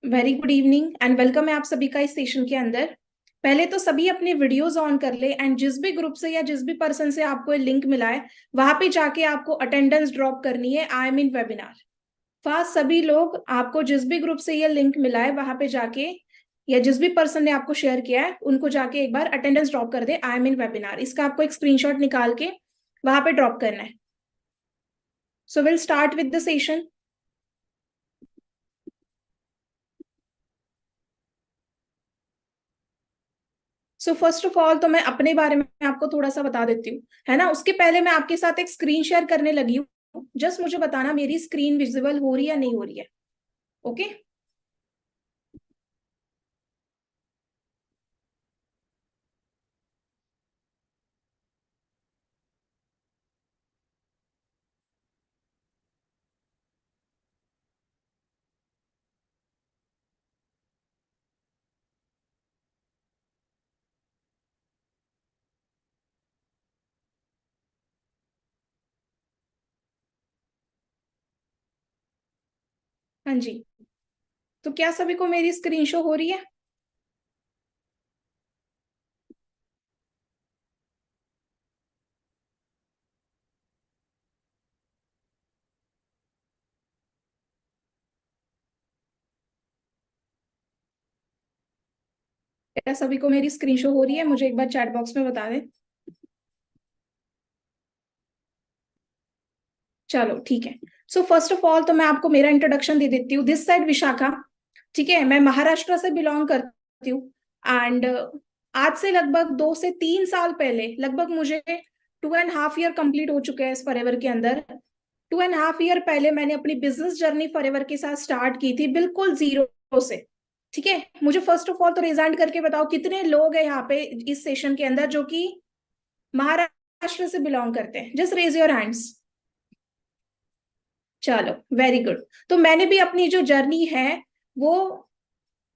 Very good evening and welcome है आप सभी का इस सेशन के अंदर। पहले तो सभी अपने वीडियोस ऑन कर ले एंड जिस भी ग्रुप से या जिस भी पर्सन से आपको लिंक मिला है वहां पे जाके आपको अटेंडेंस ड्रॉप करनी है। I am in webinar. Fast सभी लोग आपको जिस भी ग्रुप से ये लिंक मिला है वहां पे जाके या जिस भी पर्सन ने आपको शेयर किया है उनको जाके एक बार अटेंडेंस ड्रॉप कर दे। आई एम इन वेबिनार इसका आपको एक स्क्रीनशॉट निकाल के वहां पे ड्रॉप करना है। So will start with the session. So first of all तो मैं अपने बारे में आपको थोड़ा सा बता देती हूँ, है ना। उसके पहले मैं आपके साथ एक स्क्रीन शेयर करने लगी हूँ। जस्ट मुझे बताना मेरी स्क्रीन विजिबल हो रही है या नहीं हो रही है। ओके। हाँ जी। तो क्या सभी को मेरी स्क्रीन शो हो रही है? क्या सभी को मेरी स्क्रीन शो हो रही है? मुझे एक बार चैट बॉक्स में बता दें। चलो ठीक है। सो फर्स्ट ऑफ ऑल तो मैं आपको मेरा इंट्रोडक्शन दे देती हूँ। This side Vishakha. ठीक है, मैं महाराष्ट्र से बिलोंग करती हूँ। एंड आज से लगभग 2 से 3 साल पहले, लगभग मुझे 2.5 ईयर कंप्लीट हो चुके हैं इस फॉरएवर के अंदर। 2.5 ईयर पहले मैंने अपनी बिजनेस जर्नी फॉरएवर के साथ स्टार्ट की थी, बिल्कुल जीरो से। ठीक है, मुझे फर्स्ट ऑफ ऑल तो रिजाइन करके बताओ कितने लोग हैं यहाँ पे इस सेशन के अंदर जो कि महाराष्ट्र से बिलोंग करते हैं। Just raise your hands. चलो, वेरी गुड। तो मैंने भी अपनी जो जर्नी है वो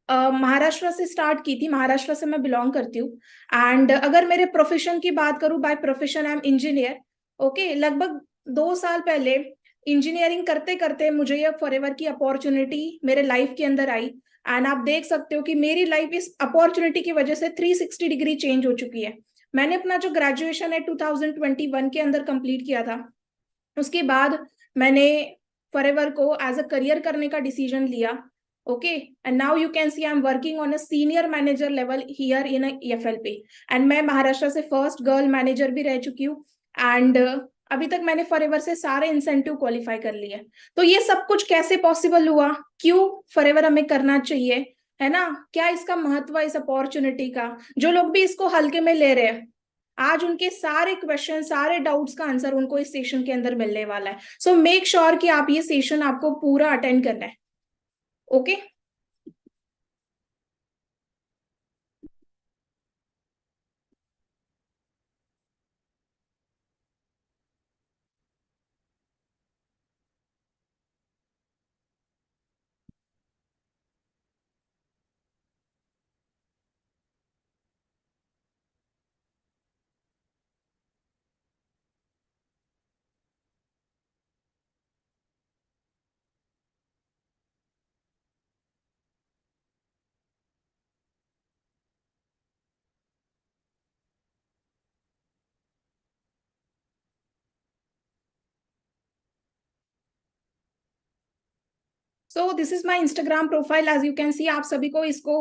महाराष्ट्र से स्टार्ट की थी। महाराष्ट्र से मैं बिलोंग करती हूँ। एंड अगर मेरे प्रोफेशन की बात करूँ, by profession I am engineer. Okay, लगभग 2 साल पहले इंजीनियरिंग करते करते मुझे ये फॉरएवर की अपॉर्चुनिटी मेरे लाइफ के अंदर आई। एंड आप देख सकते हो कि मेरी लाइफ इस अपॉर्चुनिटी की वजह से 360 डिग्री चेंज हो चुकी है। मैंने अपना जो ग्रेजुएशन है 2021 के अंदर कंप्लीट किया था। उसके बाद मैंने फॉरएवर को एज अ करियर करने का डिसीजन लिया। Okay, and now you can C I am working on a senior manager level here in FLP. And मैं महाराष्ट्र से फर्स्ट गर्ल मैनेजर भी रह चुकी हूँ। एंड अभी तक मैंने फॉरएवर से सारे इंसेंटिव क्वालिफाई कर लिए। तो ये सब कुछ कैसे पॉसिबल हुआ, क्यों फॉरएवर हमें करना चाहिए, है ना, क्या इसका महत्व है इस अपॉर्चुनिटी का। जो लोग भी इसको हल्के में ले रहे हैं, आज उनके सारे क्वेश्चन सारे डाउट्स का आंसर उनको इस सेशन के अंदर मिलने वाला है। सो मेक श्योर कि आप ये सेशन आपको पूरा अटेंड करना है। Okay. So this is my Instagram profile as you can see. आप सभी को इसको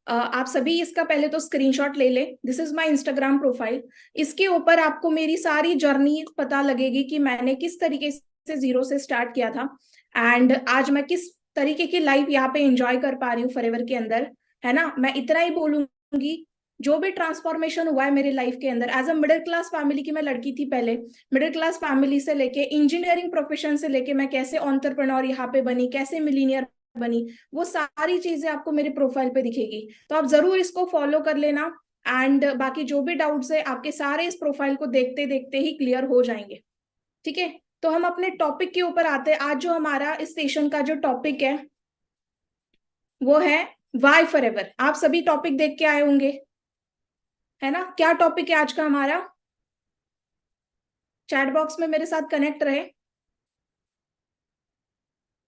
आप सभी इसका पहले तो स्क्रीनशॉट ले ले। This is my Instagram profile. इसके ऊपर आपको मेरी सारी जर्नी पता लगेगी कि मैंने किस तरीके से जीरो से स्टार्ट किया था एंड आज मैं किस तरीके की लाइफ यहाँ पे एंजॉय कर पा रही हूँ फॉरएवर के अंदर, है ना। मैं इतना ही बोलूंगी, जो भी ट्रांसफॉर्मेशन हुआ है मेरी लाइफ के अंदर as a middle class family की मैं लड़की थी पहले। मिडिल क्लास फैमिली से लेके इंजीनियरिंग प्रोफेशन से लेके मैं कैसे एंटरप्रेन्योर यहाँ पे बनी, कैसे मिलीनियर बनी, वो सारी चीजें आपको मेरे प्रोफाइल पे दिखेगी। तो आप जरूर इसको फॉलो कर लेना। एंड बाकी जो भी डाउट्स है आपके सारे इस प्रोफाइल को देखते देखते ही क्लियर हो जाएंगे। ठीक है, तो हम अपने टॉपिक के ऊपर आते हैं। आज जो हमारा इस सेशन का जो टॉपिक है वो है वाई फॉर एवर। आप सभी टॉपिक देख के आए होंगे, है ना। क्या टॉपिक है आज का हमारा? चैट बॉक्स में मेरे साथ कनेक्ट रहे।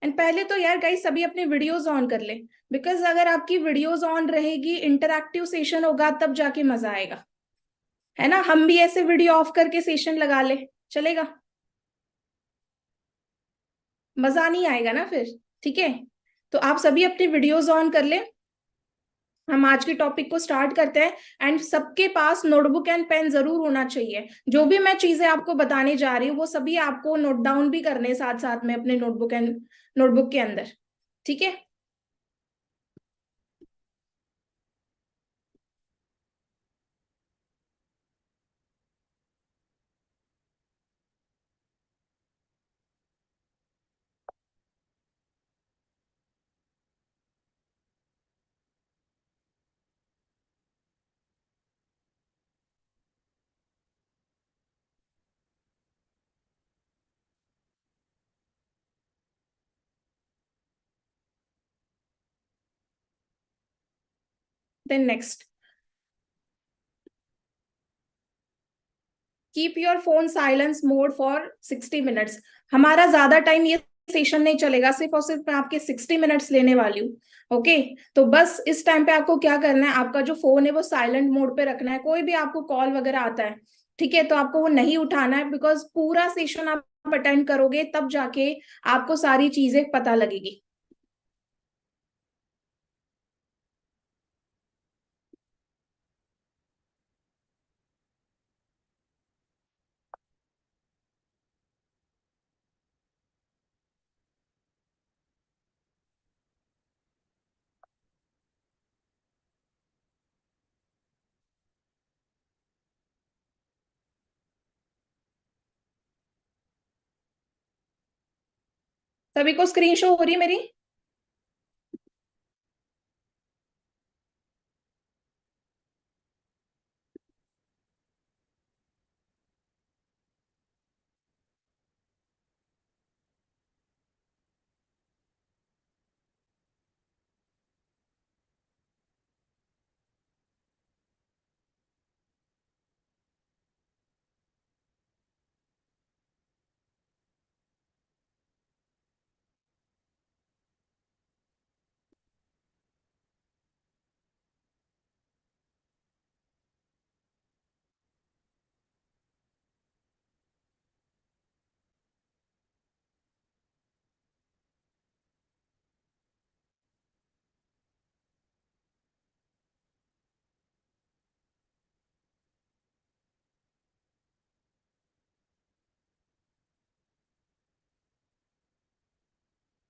एंड पहले तो यार गाइस सभी अपनी वीडियोस ऑन कर ले, बिकॉज अगर आपकी वीडियोस ऑन रहेगी, इंटरैक्टिव सेशन होगा, तब जाके मजा आएगा, है ना। हम भी ऐसे वीडियो ऑफ करके सेशन लगा ले, चलेगा? मजा नहीं आएगा ना फिर। ठीक है, तो आप सभी अपनी वीडियोस ऑन कर ले, हम आज के टॉपिक को स्टार्ट करते हैं। एंड सबके पास नोटबुक एंड पेन जरूर होना चाहिए। जो भी मैं चीजें आपको बताने जा रही हूँ वो सभी आपको नोट डाउन भी करने साथ साथ में अपने नोटबुक के अंदर। ठीक है, then next, keep your phone silence mode for 60 minutes. हमारा ज्यादा टाइम ये सेशन नहीं चलेगा, सिर्फ और सिर्फ मैं आपके 60 मिनट्स लेने वाली हूँ। ओके, तो बस इस टाइम पे आपको क्या करना है, आपका जो फोन है वो साइलेंट मोड पे रखना है। कोई भी आपको कॉल वगैरह आता है, ठीक है, तो आपको वो नहीं उठाना है, बिकॉज पूरा सेशन आप अटेंड करोगे तब जाके आपको सारी चीजें पता लगेगी। सभी को स्क्रीन शो हो रही है मेरी?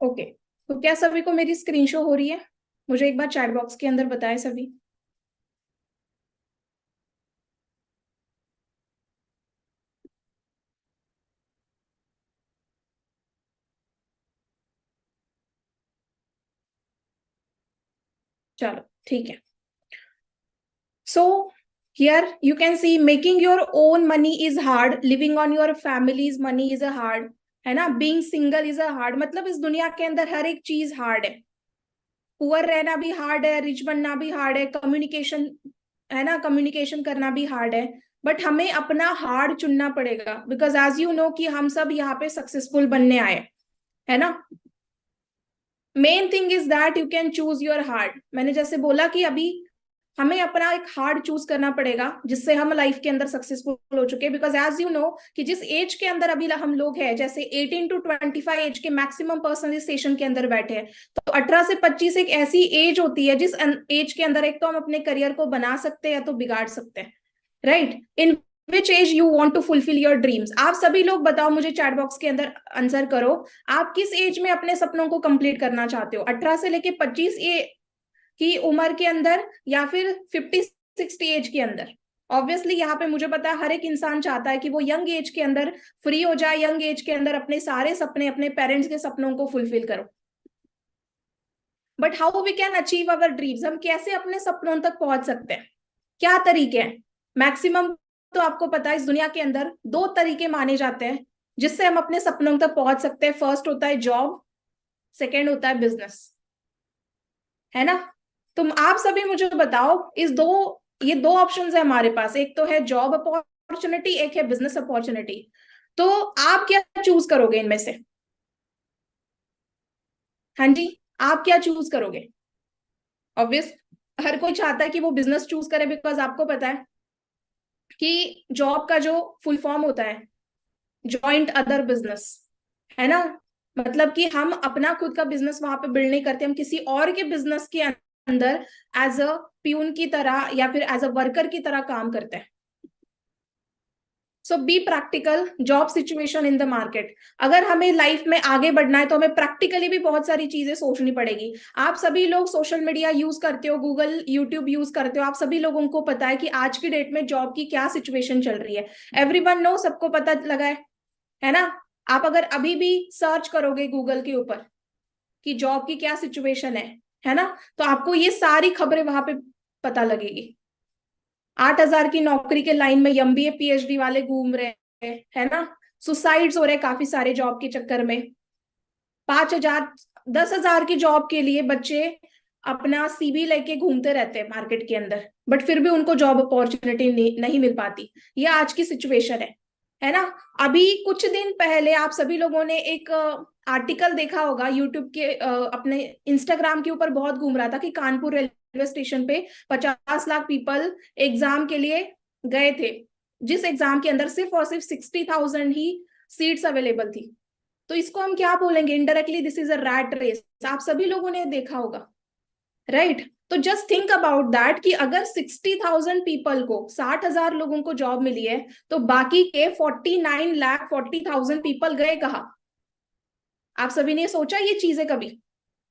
ओके, तो क्या सभी को मेरी स्क्रीन शो हो रही है? मुझे एक बार चैट बॉक्स के अंदर बताएं सभी। चलो ठीक है। So here you can see making your own money is hard, living on your family's money is a hard, है ना। Being single is a hard, मतलब इस दुनिया के अंदर हर एक चीज हार्ड है। पुअर रहना भी हार्ड है, रिच बनना भी हार्ड है, कम्युनिकेशन, है ना, कम्युनिकेशन करना भी हार्ड है। बट हमें अपना हार्ड चुनना पड़ेगा, बिकॉज एज यू नो कि हम सब यहाँ पे सक्सेसफुल बनने आए, है ना। Main thing is that you can choose your hard. मैंने जैसे बोला कि अभी हमें अपना एक हार्ड चूज करना पड़ेगा जिससे हम लाइफ के अंदर सक्सेसफुल हो चुके, बिकॉज एज यू नो कि जिस एज के अंदर अभी हम लोग हैं, जैसे 18 to 25 एज के मैक्सिमम पर्सन इस सेशन के अंदर बैठे हैं, तो 18 से 25 एक ऐसी एज होती है जिस एज के अंदर एक तो हम अपने करियर को बना सकते हैं या तो बिगाड़ सकते हैं, right. In which age you want to fulfil your dreams? आप सभी लोग बताओ मुझे, चैट बॉक्स के अंदर आंसर करो। आप किस एज में अपने सपनों को कंप्लीट करना चाहते हो? 18 से लेके 25 की उम्र के अंदर, या फिर 50-60 एज के अंदर? ऑब्वियसली यहाँ पे मुझे पता है हर एक इंसान चाहता है कि वो यंग एज के अंदर फ्री हो जाए, यंग एज के अंदर अपने सारे सपने, अपने पेरेंट्स के सपनों को फुलफिल करो। But how we can achieve our dreams? हम कैसे अपने सपनों तक पहुंच सकते हैं? क्या तरीके हैं? मैक्सिमम तो आपको पता है इस दुनिया के अंदर दो तरीके माने जाते हैं जिससे हम अपने सपनों तक पहुंच सकते हैं। फर्स्ट होता है जॉब, सेकेंड होता है बिजनेस, है ना। तुम आप सभी मुझे बताओ, ये दो ऑप्शंस है हमारे पास, एक तो है जॉब अपॉर्चुनिटी, एक है बिजनेस अपॉर्चुनिटी। तो आप क्या चूज करोगे इनमें से? हाँ जी, आप क्या चूज करोगे? ऑब्वियस, हर कोई चाहता है कि वो बिजनेस चूज करे, बिकॉज आपको पता है कि जॉब का जो फुल फॉर्म होता है जॉइंट अदर बिजनेस, है ना। मतलब कि हम अपना खुद का बिजनेस वहां पे बिल्ड नहीं करते, हम किसी और के बिजनेस के अंदर एज अ प्यून की तरह या फिर एज अ वर्कर की तरह काम करते हैं। So be practical, job situation in the market. अगर हमें लाइफ में आगे बढ़ना है तो हमें प्रैक्टिकली भी बहुत सारी चीजें सोचनी पड़ेगी। आप सभी लोग सोशल मीडिया यूज करते हो, गूगल यूट्यूब यूज करते हो, आप सभी लोगों को पता है कि आज की डेट में जॉब की क्या सिचुएशन चल रही है। एवरीवन नो, सबको पता लगा है ना। आप अगर अभी भी सर्च करोगे गूगल के ऊपर कि जॉब की क्या सिचुएशन है ना, तो आपको ये सारी खबरें वहां पे पता लगेगी। 8,000 की नौकरी के लाइन में एमबीए पीएचडी वाले घूम रहे हैं, है ना। सुसाइड्स हो रहे हैं काफी सारे जॉब के चक्कर में। 5,000, 10,000 की जॉब के लिए बच्चे अपना सीवी लेके घूमते रहते हैं मार्केट के अंदर, बट फिर भी उनको जॉब अपॉर्चुनिटी नहीं मिल पाती। ये आज की सिचुएशन है ना। अभी कुछ दिन पहले आप सभी लोगों ने एक आर्टिकल देखा होगा यूट्यूब के, अपने इंस्टाग्राम के ऊपर बहुत घूम रहा था कि कानपुर रेलवे स्टेशन पे 50 लाख पीपल एग्जाम के लिए गए थे, जिस एग्जाम के अंदर सिर्फ और सिर्फ 60,000 ही सीट्स अवेलेबल थी। तो इसको हम क्या बोलेंगे? Indirectly this is a rat race. आप सभी लोगों ने देखा होगा, राइट? तो जस्ट थिंक अबाउट दैट कि अगर 60,000 पीपल को, 60,000 लोगों को जॉब मिली है, तो बाकी के 49,40,000 पीपल गए कहाँ? आप सभी ने सोचा ये चीजें कभी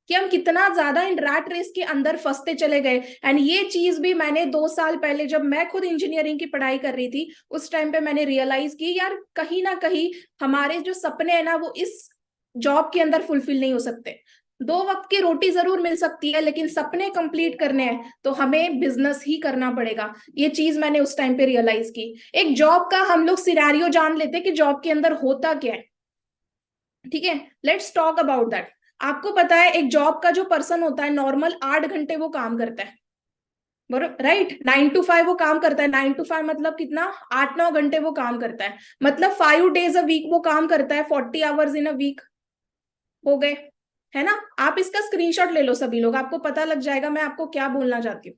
कि हम कितना ज्यादा इन रैट रेस के अंदर फंसते चले गए? एंड ये चीज भी मैंने 2 साल पहले जब मैं खुद इंजीनियरिंग की पढ़ाई कर रही थी, उस टाइम पे मैंने रियलाइज की यार कहीं ना कहीं हमारे जो सपने हैं ना वो इस जॉब के अंदर फुलफिल नहीं हो सकते। 2 वक्त की रोटी जरूर मिल सकती है, लेकिन सपने कंप्लीट करने हैं तो हमें बिजनेस ही करना पड़ेगा। ये चीज मैंने उस टाइम पे रियलाइज की। एक जॉब का हम लोग सिनेरियो जान लेते हैं कि जॉब के अंदर होता क्या है, ठीक है। Let's talk about that. आपको पता है एक जॉब का जो पर्सन होता है नॉर्मल 8 घंटे वो काम करता है, बरोबर, राइट? 9 to 5 वो काम करता है। 9 to 5 मतलब कितना? 8-9 घंटे वो काम करता है, मतलब 5 days a week वो काम करता है, 40 hours in a week हो गए, है ना। आप इसका स्क्रीनशॉट ले लो सभी लोग, आपको पता लग जाएगा मैं आपको क्या बोलना चाहती हूँ।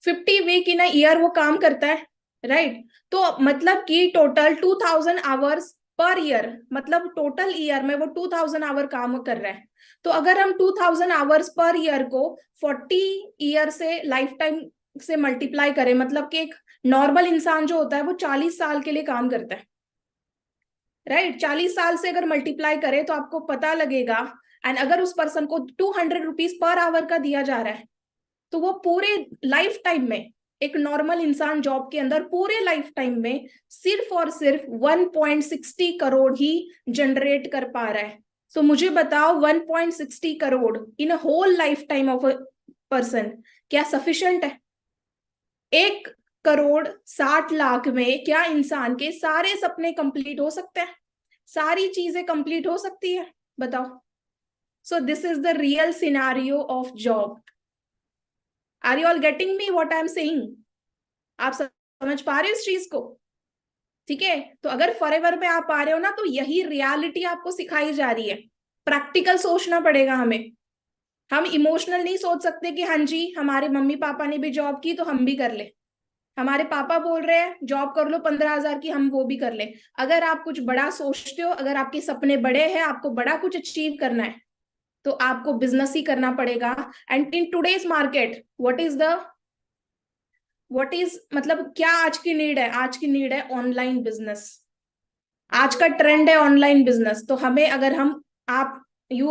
50 week in a year वो काम करता है, राइट? तो मतलब कि टोटल 2,000 hours पर ईयर, मतलब टोटल ईयर में वो 2,000 आवर काम कर रहा है। तो अगर हम 2,000 आवर्स पर ईयर को 40 ईयर से लाइफ टाइम से मल्टीप्लाई करें, मतलब कि एक नॉर्मल इंसान जो होता है वो 40 साल के लिए काम करता है, राइट? 40 साल से अगर मल्टीप्लाई करें तो आपको पता लगेगा। एंड अगर उस पर्सन को 200 रुपीज पर आवर का दिया जा रहा है, तो वो पूरे लाइफ टाइम में, एक नॉर्मल इंसान जॉब के अंदर पूरे लाइफ टाइम में सिर्फ और सिर्फ 1.60 करोड़ ही जनरेट कर पा रहा है। सो मुझे बताओ 1.60 crore in whole life time of a person क्या सफिशिएंट है? 1,60,00,000 में क्या इंसान के सारे सपने कंप्लीट हो सकते हैं? सारी चीजें कंप्लीट हो सकती है? बताओ। So this is the real scenario of job. Are you all getting me what I am saying? आप समझ पा रहे हो इस चीज को? ठीक है, तो अगर फॉरएवर में आप आ रहे हो ना, तो यही रियलिटी आपको सिखाई जा रही है। प्रैक्टिकल सोचना पड़ेगा हमें। हम इमोशनल नहीं सोच सकते कि हाँ जी हमारे मम्मी पापा ने भी जॉब की तो हम भी कर ले। हमारे पापा बोल रहे हैं जॉब कर लो 15,000 की, हम वो भी कर ले। अगर आप कुछ बड़ा सोचते हो, अगर आपके सपने बड़े हैं, आपको बड़ा कुछ अचीव करना है, तो आपको बिजनेस ही करना पड़ेगा। And in today's market what is मतलब क्या आज की नीड है? आज की नीड है ऑनलाइन बिजनेस। आज का ट्रेंड है ऑनलाइन बिजनेस। तो हमें, अगर हम, आप, you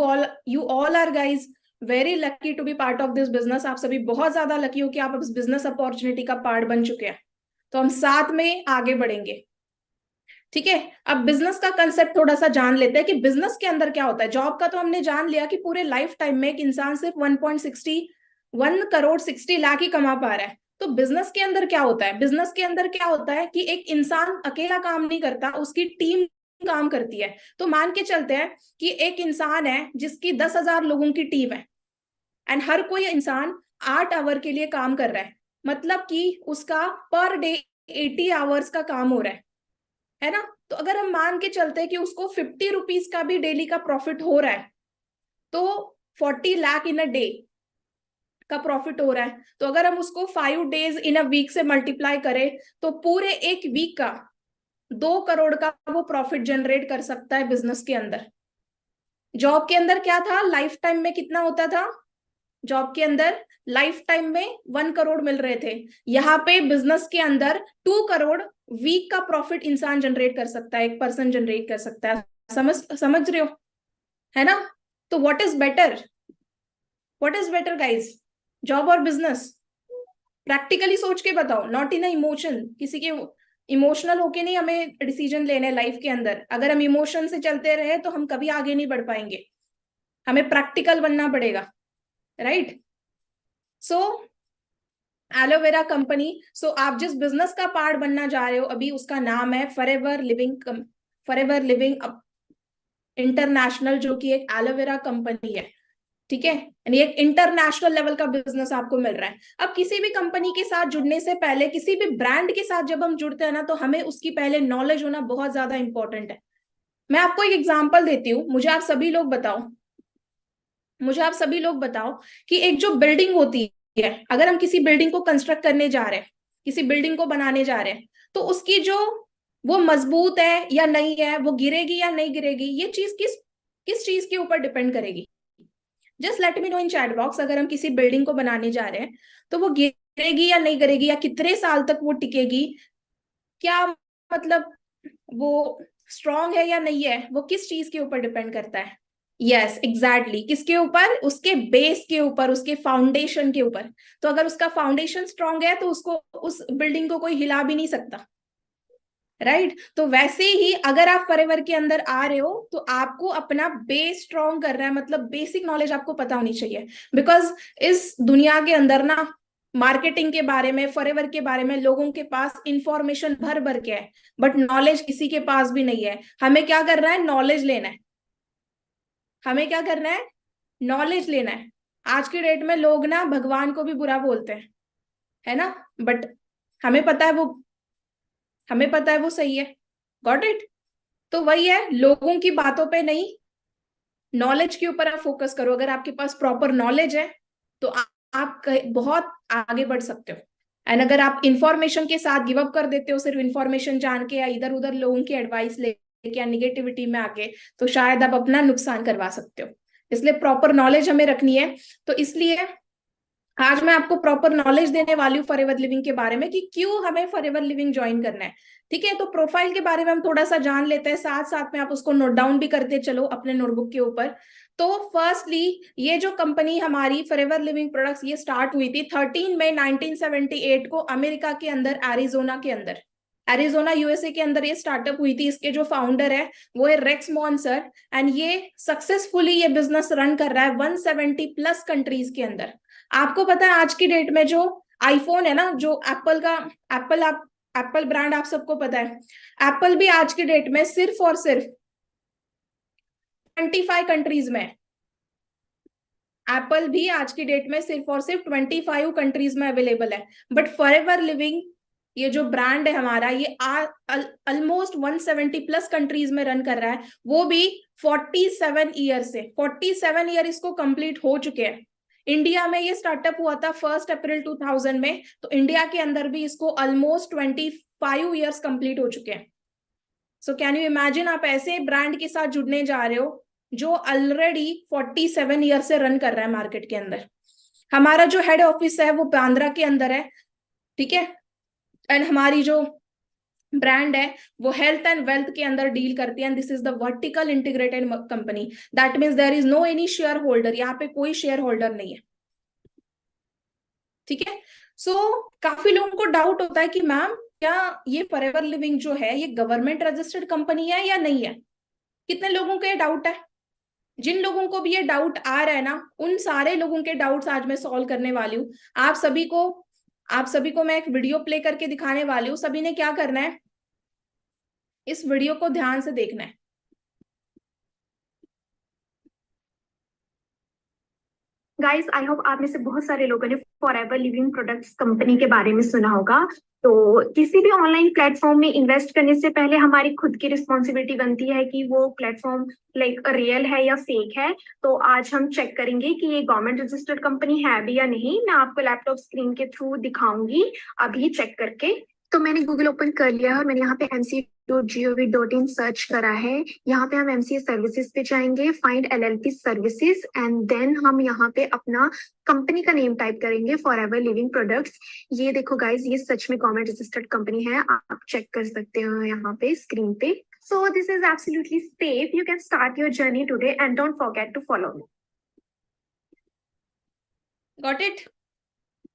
all are guys very lucky to be part of this business. आप सभी बहुत ज्यादा लकी हो कि आप इस बिजनेस अपॉर्चुनिटी का पार्ट बन चुके हैं। तो हम साथ में आगे बढ़ेंगे, ठीक है। अब बिजनेस का कंसेप्ट थोड़ा सा जान लेते हैं कि बिजनेस के अंदर क्या होता है। जॉब का तो हमने जान लिया कि पूरे लाइफ टाइम में एक इंसान सिर्फ 1.61 करोड़ 60 लाख ही कमा पा रहा है। तो बिजनेस के अंदर क्या होता है? बिजनेस के अंदर क्या होता है कि एक इंसान अकेला काम नहीं करता, उसकी टीम काम करती है। तो मान के चलते हैं कि एक इंसान है जिसकी 10,000 लोगों की टीम है, एंड हर कोई इंसान 8 आवर के लिए काम कर रहा है, मतलब कि उसका पर डे 80 आवर्स का काम हो रहा है। है ना। तो अगर हम मान के चलते हैं कि उसको 50 रुपीज का भी डेली का प्रॉफिट हो रहा है, तो 40 लाख इन अ डे का प्रॉफिट हो रहा है, तो अगर हम उसको 5 डेज इन अ वीक से मल्टीप्लाई करें, तो पूरे एक वीक का 2 करोड़ का वो प्रॉफिट जनरेट कर सकता है बिजनेस के अंदर। जॉब के अंदर क्या था, लाइफ टाइम में कितना होता था, जॉब के अंदर लाइफ टाइम में 1 करोड़ मिल रहे थे। यहाँ पे बिजनेस के अंदर 2 करोड़ वीक का प्रॉफिट इंसान जनरेट कर सकता है, एक पर्सन जनरेट कर सकता है। समझ रहे हो, है ना। तो what is better guys, job और बिजनेस? प्रैक्टिकली सोच के बताओ, नॉट इन अ इमोशन। किसी के इमोशनल होके नहीं हमें डिसीजन लेने लाइफ के अंदर। अगर हम इमोशन से चलते रहे तो हम कभी आगे नहीं बढ़ पाएंगे, हमें प्रैक्टिकल बनना पड़ेगा, राइट। सो एलोवेरा कंपनी, सो आप जिस बिजनेस का पार्ट बनना जा रहे हो अभी, उसका नाम है फॉरएवर लिविंग इंटरनेशनल, जो कि एक एलोवेरा कंपनी है, ठीक है। यानी एक इंटरनेशनल लेवल का बिजनेस आपको मिल रहा है। अब किसी भी कंपनी के साथ जुड़ने से पहले, किसी भी ब्रांड के साथ जब हम जुड़ते हैं ना, तो हमें उसकी पहले नॉलेज होना बहुत ज्यादा इंपॉर्टेंट है। मैं आपको एक एग्जांपल देती हूँ। मुझे आप सभी लोग बताओ कि एक जो बिल्डिंग होती है, अगर हम किसी बिल्डिंग को कंस्ट्रक्ट करने जा रहे हैं, किसी बिल्डिंग को बनाने जा रहे हैं, तो उसकी जो वो मजबूत है या नहीं है, वो गिरेगी या नहीं गिरेगी, ये चीज किस किस चीज के ऊपर डिपेंड करेगी? जस्ट लेट मी नो इन चैट बॉक्स। अगर हम किसी बिल्डिंग को बनाने जा रहे हैं, तो वो गिरेगी या नहीं गिरेगी, या कितने साल तक वो टिकेगी, क्या मतलब वो स्ट्रांग है या नहीं है, वो किस चीज के ऊपर डिपेंड करता है? यस एग्जैक्टली, किसके ऊपर? उसके बेस के ऊपर, उसके फाउंडेशन के ऊपर। तो अगर उसका फाउंडेशन स्ट्रांग है, तो उसको, उस बिल्डिंग को कोई हिला भी नहीं सकता, राइट। तो वैसे ही अगर आप फॉरएवर के अंदर आ रहे हो, तो आपको अपना बेस स्ट्रांग करना है, मतलब बेसिक नॉलेज आपको पता होनी चाहिए। बिकॉज इस दुनिया के अंदर ना, मार्केटिंग के बारे में, फॉरएवर के बारे में लोगों के पास इंफॉर्मेशन भर भर के है, बट नॉलेज किसी के पास भी नहीं है। हमें क्या करना है? नॉलेज लेना है। हमें क्या करना है? नॉलेज लेना है। आज की डेट में लोग ना भगवान को भी बुरा बोलते हैं, है ना, बट हमें पता है वो हमें पता है वो सही है। Got it. तो वही है, लोगों की बातों पे नहीं, नॉलेज के ऊपर आप फोकस करो। अगर आपके पास प्रॉपर नॉलेज है, तो आप बहुत आगे बढ़ सकते हो। एंड अगर आप इंफॉर्मेशन के साथ गिव अप कर देते हो, सिर्फ इंफॉर्मेशन जान के, या इधर उधर लोगों की एडवाइस लेके, या निगेटिविटी में आके, तो शायद आप अपना नुकसान करवा सकते हो। इसलिए प्रॉपर नॉलेज हमें रखनी है। तो इसलिए आज मैं आपको प्रॉपर नॉलेज देने वाली हूँ फॉरएवर लिविंग के बारे में, कि क्यों हमें फॉरएवर लिविंग ज्वाइन करना है। ठीक है, तो प्रोफाइल के बारे में हम थोड़ा सा जान लेते हैं, साथ साथ में आप उसको नोट डाउन भी करते चलो अपने नोटबुक के ऊपर। तो फर्स्टली, ये जो कंपनी हमारी फॉरएवर लिविंग प्रोडक्ट्स, ये स्टार्ट हुई थी 13 मई 1978 को अमेरिका के अंदर, एरिजोना के अंदर, एरिजोना यूएसए के अंदर ये स्टार्टअप हुई थी। इसके जो फाउंडर है वो है रेक्स मॉन्सर, एंड ये सक्सेसफुली ये बिजनेस रन कर रहा है 170 प्लस कंट्रीज के अंदर। आपको पता है आज की डेट में जो आईफोन है ना, जो एप्पल का, एप्पल ब्रांड आप सबको पता है, एप्पल भी आज की डेट में सिर्फ और सिर्फ 25 कंट्रीज में, एप्पल भी आज की डेट में सिर्फ और सिर्फ 25 कंट्रीज में अवेलेबल है। बट फॉरएवर लिविंग, ये जो ब्रांड है हमारा, ये ऑलमोस्ट 170 प्लस कंट्रीज में रन कर रहा है, वो भी 47 ईयर से। 47 ईयर इसको कंप्लीट हो चुके हैं। इंडिया में ये स्टार्टअप हुआ था 1 अप्रैल 2000 में, तो इंडिया के अंदर भी इसको ऑलमोस्ट 25 ईयर्स कंप्लीट हो चुके हैं। सो कैन यू इमेजिन, आप ऐसे ब्रांड के साथ जुड़ने जा रहे हो जो ऑलरेडी 47 ईयर से रन कर रहा है मार्केट के अंदर। हमारा जो हेड ऑफिस है वो बांद्रा के अंदर है, ठीक है। एंड हमारी जो ब्रांड है वो हेल्थ एंड वेल्थ के अंदर डील करती है, and this is the vertical integrated company. That means there is no any share holder, यहाँ पे कोई शेयर होल्डर नहीं है, ठीक है। सो काफी लोगों को डाउट होता है कि मैम, क्या ये फॉरएवर लिविंग जो है, ये गवर्नमेंट रजिस्टर्ड कंपनी है या नहीं है? कितने लोगों को ये डाउट है? जिन लोगों को भी ये डाउट आ रहा है ना, उन सारे लोगों के डाउट्स आज मैं सॉल्व करने वाली हूँ। आप सभी को मैं एक वीडियो प्ले करके दिखाने वाली हूँ। सभी ने क्या करना है, इस वीडियो को ध्यान से देखना है। गाइस, आई होप आप में से बहुत सारे लोगों ने फॉरएवर लिविंग प्रोडक्ट्स कंपनी के बारे में सुना होगा। तो किसी भी ऑनलाइन प्लेटफॉर्म में इन्वेस्ट करने से पहले हमारी खुद की रिस्पॉन्सिबिलिटी बनती है कि वो प्लेटफॉर्म लाइक रियल है या फेक है। तो आज हम चेक करेंगे कि ये गवर्नमेंट रजिस्टर्ड कंपनी है भी या नहीं। मैं आपको लैपटॉप स्क्रीन के थ्रू दिखाऊंगी अभी चेक करके। तो मैंने गूगल ओपन कर लिया है और मैंने यहाँ पे mc.gov.in सर्च करा है। यहाँ पे हम एमसीए सर्विसेज पे जाएंगे, find LLP services, and then हम यहाँ पे अपना कंपनी का नेम टाइप करेंगे, फॉरएवर लिविंग प्रोडक्ट्स। ये देखो गाइज, ये सच में गवर्नमेंट रजिस्टर्ड कंपनी है, आप चेक कर सकते हो यहाँ पे स्क्रीन पे। So this is absolutely safe, you can start your journey today and don't forget to follow me. Got it?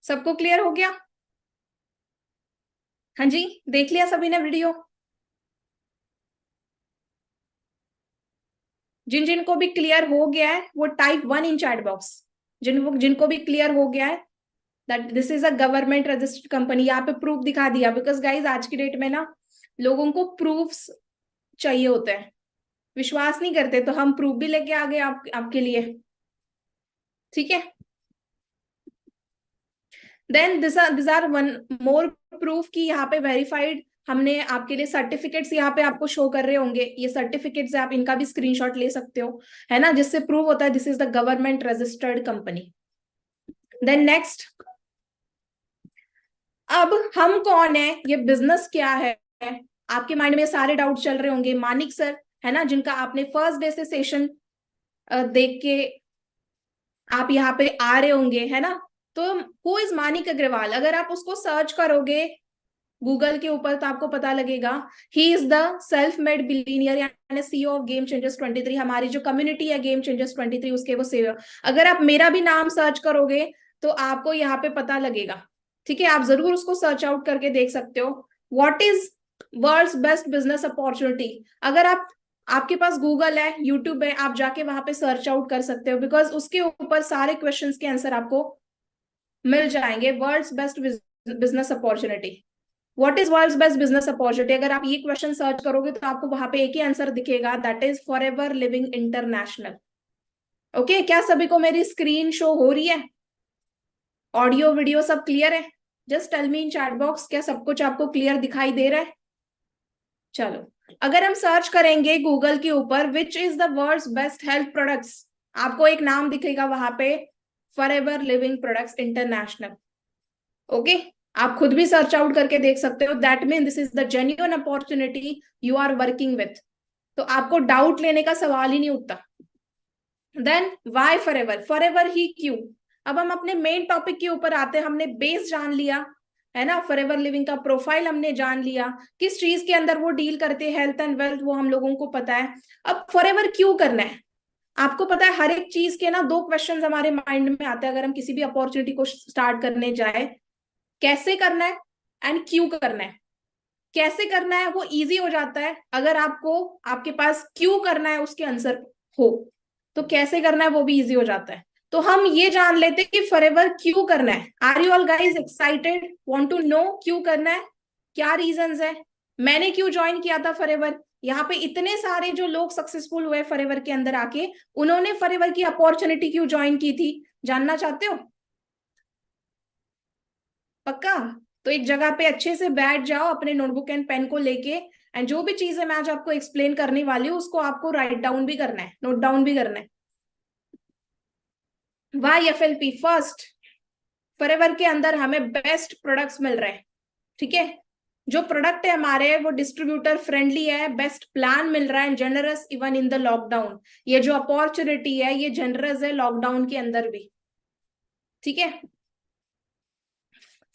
सबको क्लियर हो गया? हाँ जी, देख लिया सभी ने वीडियो? जिन जिनको भी क्लियर हो गया है वो टाइप 1 इन चैट बॉक्स। जिनको भी क्लियर हो गया है that this is a government registered company, यहाँ पे प्रूफ दिखा दिया। बिकॉज गाइज आज की डेट में ना लोगों को प्रूफ्स चाहिए होते हैं, विश्वास नहीं करते, तो हम प्रूफ भी लेके आ गए आपके लिए। ठीक है, then this are one more proof की यहाँ पे वेरीफाइड हमने आपके लिए सर्टिफिकेट्स यहाँ पे आपको शो कर रहे होंगे। ये सर्टिफिकेट्स आप इनका भी स्क्रीनशॉट ले सकते हो, है ना, जिससे प्रूव होता है this is the government registered company. Then next, अब हम कौन है, ये बिजनेस क्या है? आपके माइंड में सारे डाउट चल रहे होंगे। मानिक सर, है ना, जिनका आपने फर्स्ट डे से सेशन देख के आप यहाँ पे आ रहे होंगे, है ना। तो हु इज मानिक अग्रवाल? अगर आप उसको सर्च करोगे गूगल के ऊपर तो आपको पता लगेगा he is the self made billionaire यानी सीईओ ऑफ गेम चेंजर्स 23। हमारी जो कम्युनिटी है गेम चेंजर्स 23 उसके वो सीईओ। अगर आप मेरा भी नाम सर्च करोगे तो आपको यहाँ पे पता लगेगा। ठीक है, आप जरूर उसको सर्च आउट करके देख सकते हो। What is world's best business opportunity? अगर आपके पास गूगल है, यूट्यूब है, आप जाके वहां पे सर्च आउट कर सकते हो, बिकॉज उसके ऊपर सारे क्वेश्चंस के आंसर आपको मिल जाएंगे। World's best business opportunity, what is world's best business opportunity? अगर आप ये क्वेश्चन सर्च करोगे तो आपको वहां पे एक ही आंसर दिखेगा, that is Forever Living International. Okay, क्या सभी को मेरी स्क्रीन शो हो रही है? ऑडियो वीडियो सब क्लियर है? Just tell me in chat box, क्या सब कुछ आपको क्लियर दिखाई दे रहा है? चलो, अगर हम सर्च करेंगे गूगल के ऊपर which is the world's best health products, आपको एक नाम दिखेगा वहां पे, Forever living Products International. Okay, आप खुद भी सर्च आउट करके देख सकते हो। That mean this is the genuine opportunity you are working with. तो आपको डाउट लेने का सवाल ही नहीं उठता। Then why Forever? फॉरएवर ही क्यों? अब हम अपने मेन टॉपिक के ऊपर आते हैं। हमने बेस जान लिया, है ना, फॉरएवर लिविंग का प्रोफाइल हमने जान लिया, किस चीज के अंदर वो डील करते हैं, हेल्थ एंड वेल्थ, वो हम लोगों को पता है। अब फॉरएवर क्यों करना है? आपको पता है हर एक चीज के ना दो क्वेश्चंस हमारे माइंड में आते हैं अगर हम किसी भी अपॉर्चुनिटी को स्टार्ट करने जाए। कैसे करना है एंड क्यों करना है। कैसे करना है वो इजी हो जाता है अगर आपको आपके पास क्यों करना है उसके आंसर हो, तो कैसे करना है वो भी इजी हो जाता है। तो हम ये जान लेते हैं कि फॉरएवर क्यों करना है। Are you all guys excited, want to know क्यों करना है, क्या रीजंस है, मैंने क्यों ज्वाइन किया था फॉरएवर? यहाँ पे इतने सारे जो लोग सक्सेसफुल हुए फॉरएवर के अंदर आके, उन्होंने फॉरएवर की अपॉर्चुनिटी क्यों ज्वाइन की थी, जानना चाहते हो? पक्का? तो एक जगह पे अच्छे से बैठ जाओ अपने नोटबुक एंड पेन को लेके, एंड जो भी चीजें मैं आज आपको एक्सप्लेन करने वाली हूँ उसको आपको राइट डाउन भी करना है, नोट डाउन भी करना है। Y FLP? फर्स्ट, फॉरएवर के अंदर हमें बेस्ट प्रोडक्ट्स मिल रहे हैं। ठीक है, जो प्रोडक्ट है हमारे वो डिस्ट्रीब्यूटर फ्रेंडली है, बेस्ट प्लान मिल रहा है, generous even in the lockdown. ये जो अपॉर्चुनिटी है ये जनरस है लॉकडाउन के अंदर भी। ठीक है,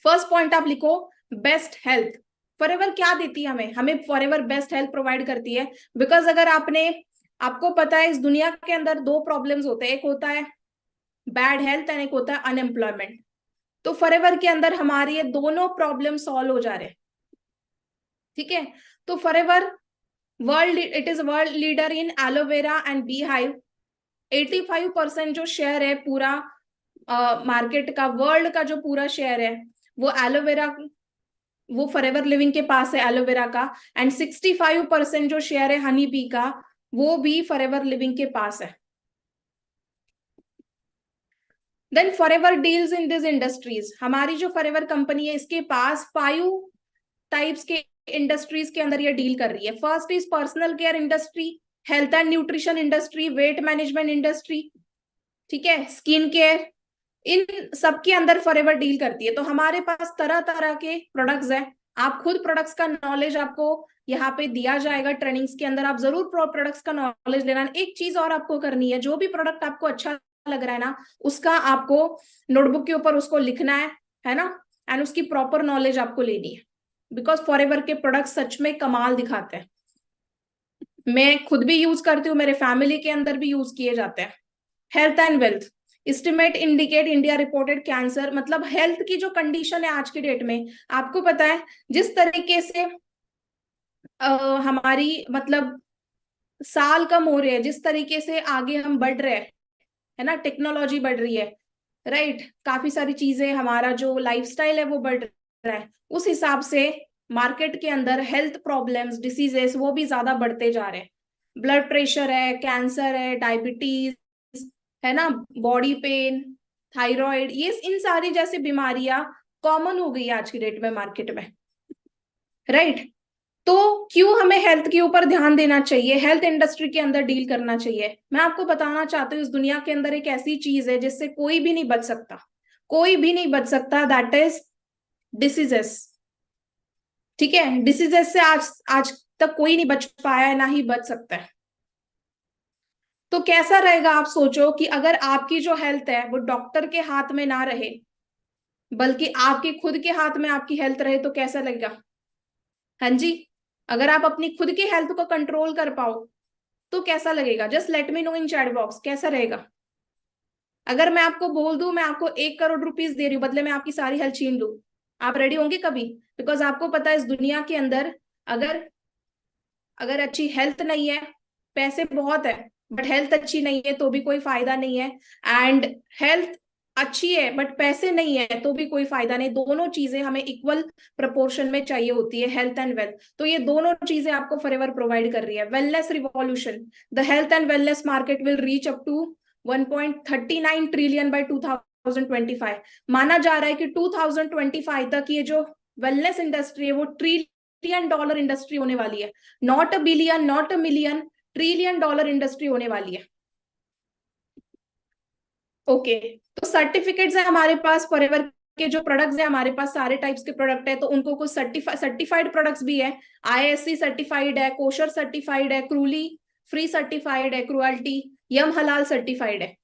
फर्स्ट पॉइंट आप लिखो, बेस्ट हेल्थ। फॉरएवर क्या देती है हमें? हमें फॉरएवर बेस्ट हेल्थ प्रोवाइड करती है। बिकॉज अगर आपको पता है इस दुनिया के अंदर दो प्रॉब्लम्स होते हैं, एक होता है बैड हेल्थ एंड एक होता है अनएम्प्लॉयमेंट। तो फॉरएवर के अंदर हमारी ये दोनों प्रॉब्लम सॉल्व हो जा रहे हैं। ठीक है, तो forever world, it is world leader in aloe vera and bee hive. 85% जो शेयर है पूरा मार्केट का, वर्ल्ड का जो पूरा शेयर है वो एलोवेरा, वो फॉरएवर लिविंग के पास है एलोवेरा का। एंड 65% जो शेयर है हनी बी का, वो भी फॉरएवर लिविंग के पास है। Then Forever deals in this industries, हमारी जो फॉरएवर कंपनी है इसके पास 5 टाइप्स के इंडस्ट्रीज के अंदर ये डील कर रही है। First is personal care industry, health and nutrition industry, weight management industry, ठीक है, स्किन केयर, इन सब के अंदर फॉरएवर डील करती है। तो हमारे पास तरह तरह के प्रोडक्ट्स हैं। आप खुद प्रोडक्ट्स का नॉलेज आपको यहाँ पे दिया जाएगा ट्रेनिंग्स के अंदर, आप जरूर प्रोडक्ट्स का नॉलेज लेना। एक चीज और आपको करनी है, जो भी प्रोडक्ट आपको अच्छा लग रहा है ना, उसका आपको नोटबुक के ऊपर उसको लिखना है ना, एंड उसकी प्रॉपर नॉलेज आपको लेनी है, बिकॉज फॉरएवर के प्रोडक्ट सच में कमाल दिखाते हैं। मैं खुद भी यूज करती हूँ, मेरे फैमिली के अंदर भी यूज किए जाते हैं। Health and wealth, estimate indicate India reported cancer, मतलब हेल्थ की जो कंडीशन है आज की डेट में, आपको पता है जिस तरीके से हमारी मतलब साल कम हो रहे हैं, जिस तरीके से आगे हम बढ़ रहे हैं, है ना, टेक्नोलॉजी बढ़ रही है, राइट, काफी सारी चीजें, हमारा जो लाइफस्टाइल है वो बढ़ रहा है, उस हिसाब से मार्केट के अंदर हेल्थ प्रॉब्लम्स, डिसीजेस वो भी ज्यादा बढ़ते जा रहे हैं। ब्लड प्रेशर है, कैंसर है, डायबिटीज है ना, बॉडी पेन, थायराइड, ये इन सारी जैसी बीमारियां कॉमन हो गई है आज की डेट में मार्केट में, राइट। तो क्यों हमें हेल्थ के ऊपर ध्यान देना चाहिए, हेल्थ इंडस्ट्री के अंदर डील करना चाहिए? मैं आपको बताना चाहती हूँ, इस दुनिया के अंदर एक ऐसी चीज है जिससे कोई भी नहीं बच सकता, कोई भी नहीं बच सकता, दैट इज डिसीजेस, ठीक है। डिसीजेस से आज आज तक कोई नहीं बच पाया है, ना ही बच सकता है। तो कैसा रहेगा, आप सोचो कि अगर आपकी जो हेल्थ है वो डॉक्टर के हाथ में ना रहे, बल्कि आपके खुद के हाथ में आपकी हेल्थ रहे, तो कैसा लगेगा? हाँ जी, अगर आप अपनी खुद की हेल्थ को कंट्रोल कर पाओ तो कैसा लगेगा? जस्ट लेट मी नो इन चैट बॉक्स, कैसा रहेगा? अगर मैं आपको बोल दूं मैं आपको 1 करोड़ रुपीज दे रही हूँ, बदले में आपकी सारी हेल्थ छीन लूं, आप रेडी होंगे कभी? बिकॉज आपको पता है इस दुनिया के अंदर अगर अगर अच्छी हेल्थ नहीं है, पैसे बहुत है बट हेल्थ अच्छी नहीं है तो भी कोई फायदा नहीं है, एंड हेल्थ अच्छी है बट पैसे नहीं है तो भी कोई फायदा नहीं। दोनों चीजें हमें इक्वल प्रोपोर्शन में चाहिए होती है, हेल्थ एंड वेल्थ। तो ये दोनों चीजें आपको फॉरएवर प्रोवाइड कर रही है। Wellness revolution, the health and wellness market will reach up to 1.39 trillion by 2025। माना जा रहा है कि 2025 तक ये जो वेलनेस इंडस्ट्री है वो $1 ट्रिलियन इंडस्ट्री होने वाली है। Not a billion, not a million, $1 trillion industry होने वाली है। ओके, तो सर्टिफिकेट्स है हमारे पास फॉरएवर के, जो प्रोडक्ट्स है हमारे पास सारे टाइप्स के प्रोडक्ट है, तो उनको कुछ सर्टिफाइड प्रोडक्ट्स भी है। आईएससी सर्टिफाइड है, कोशर सर्टिफाइड है, क्रूली फ्री सर्टिफाइड है, क्रुअल्टी यम हलाल सर्टिफाइड है।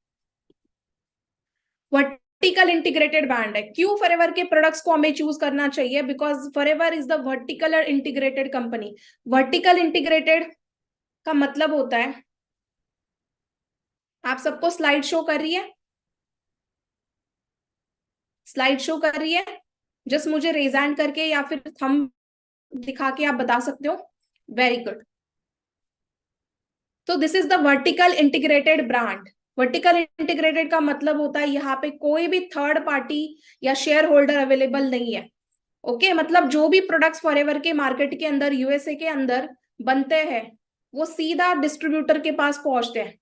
वर्टिकल इंटीग्रेटेड ब्रांड है। क्यों फॉरएवर के प्रोडक्ट्स को हमें चूज करना चाहिए? Because forever is the vertical integrated company. Vertical integrated का मतलब होता है, आप सबको स्लाइड शो कर रही है? स्लाइड शो कर रही है? जस्ट मुझे रेज हैंड करके या फिर थंब दिखा के आप बता सकते हो। Very good. तो this is the vertical integrated brand. Vertical integrated का मतलब होता है यहाँ पे कोई भी थर्ड पार्टी या शेयर होल्डर अवेलेबल नहीं है। ओके, मतलब जो भी प्रोडक्ट्स फॉरएवर के मार्केट के अंदर यूएसए के अंदर बनते हैं वो सीधा डिस्ट्रीब्यूटर के पास पहुंचते हैं,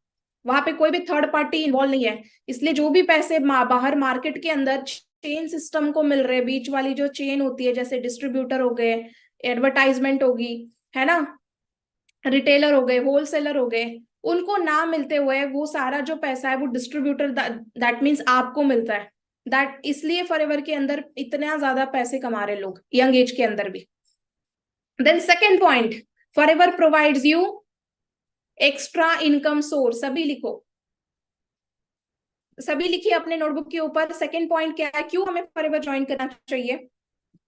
वहां पे कोई भी थर्ड पार्टी इन्वॉल्व नहीं है। इसलिए जो भी पैसे बाहर मार्केट के अंदर चेन सिस्टम को मिल रहे, बीच वाली जो चेन होती है, जैसे डिस्ट्रीब्यूटर हो गए, एडवर्टाइजमेंट होगी, है ना, रिटेलर हो गए, होलसेलर हो गए, उनको ना मिलते हुए वो सारा जो पैसा है वो डिस्ट्रीब्यूटर, दैट मीन्स आपको मिलता है। दैट इसलिए फॉरएवर के अंदर इतना ज्यादा पैसे कमा रहे लोग यंग एज के अंदर भी। Then second point, Forever provides you extra income source. सभी लिखो, सभी लिखिए अपने नोटबुक के ऊपर। सेकेंड पॉइंट क्या है, क्यों हमें फॉरएवर ज्वाइन करना चाहिए?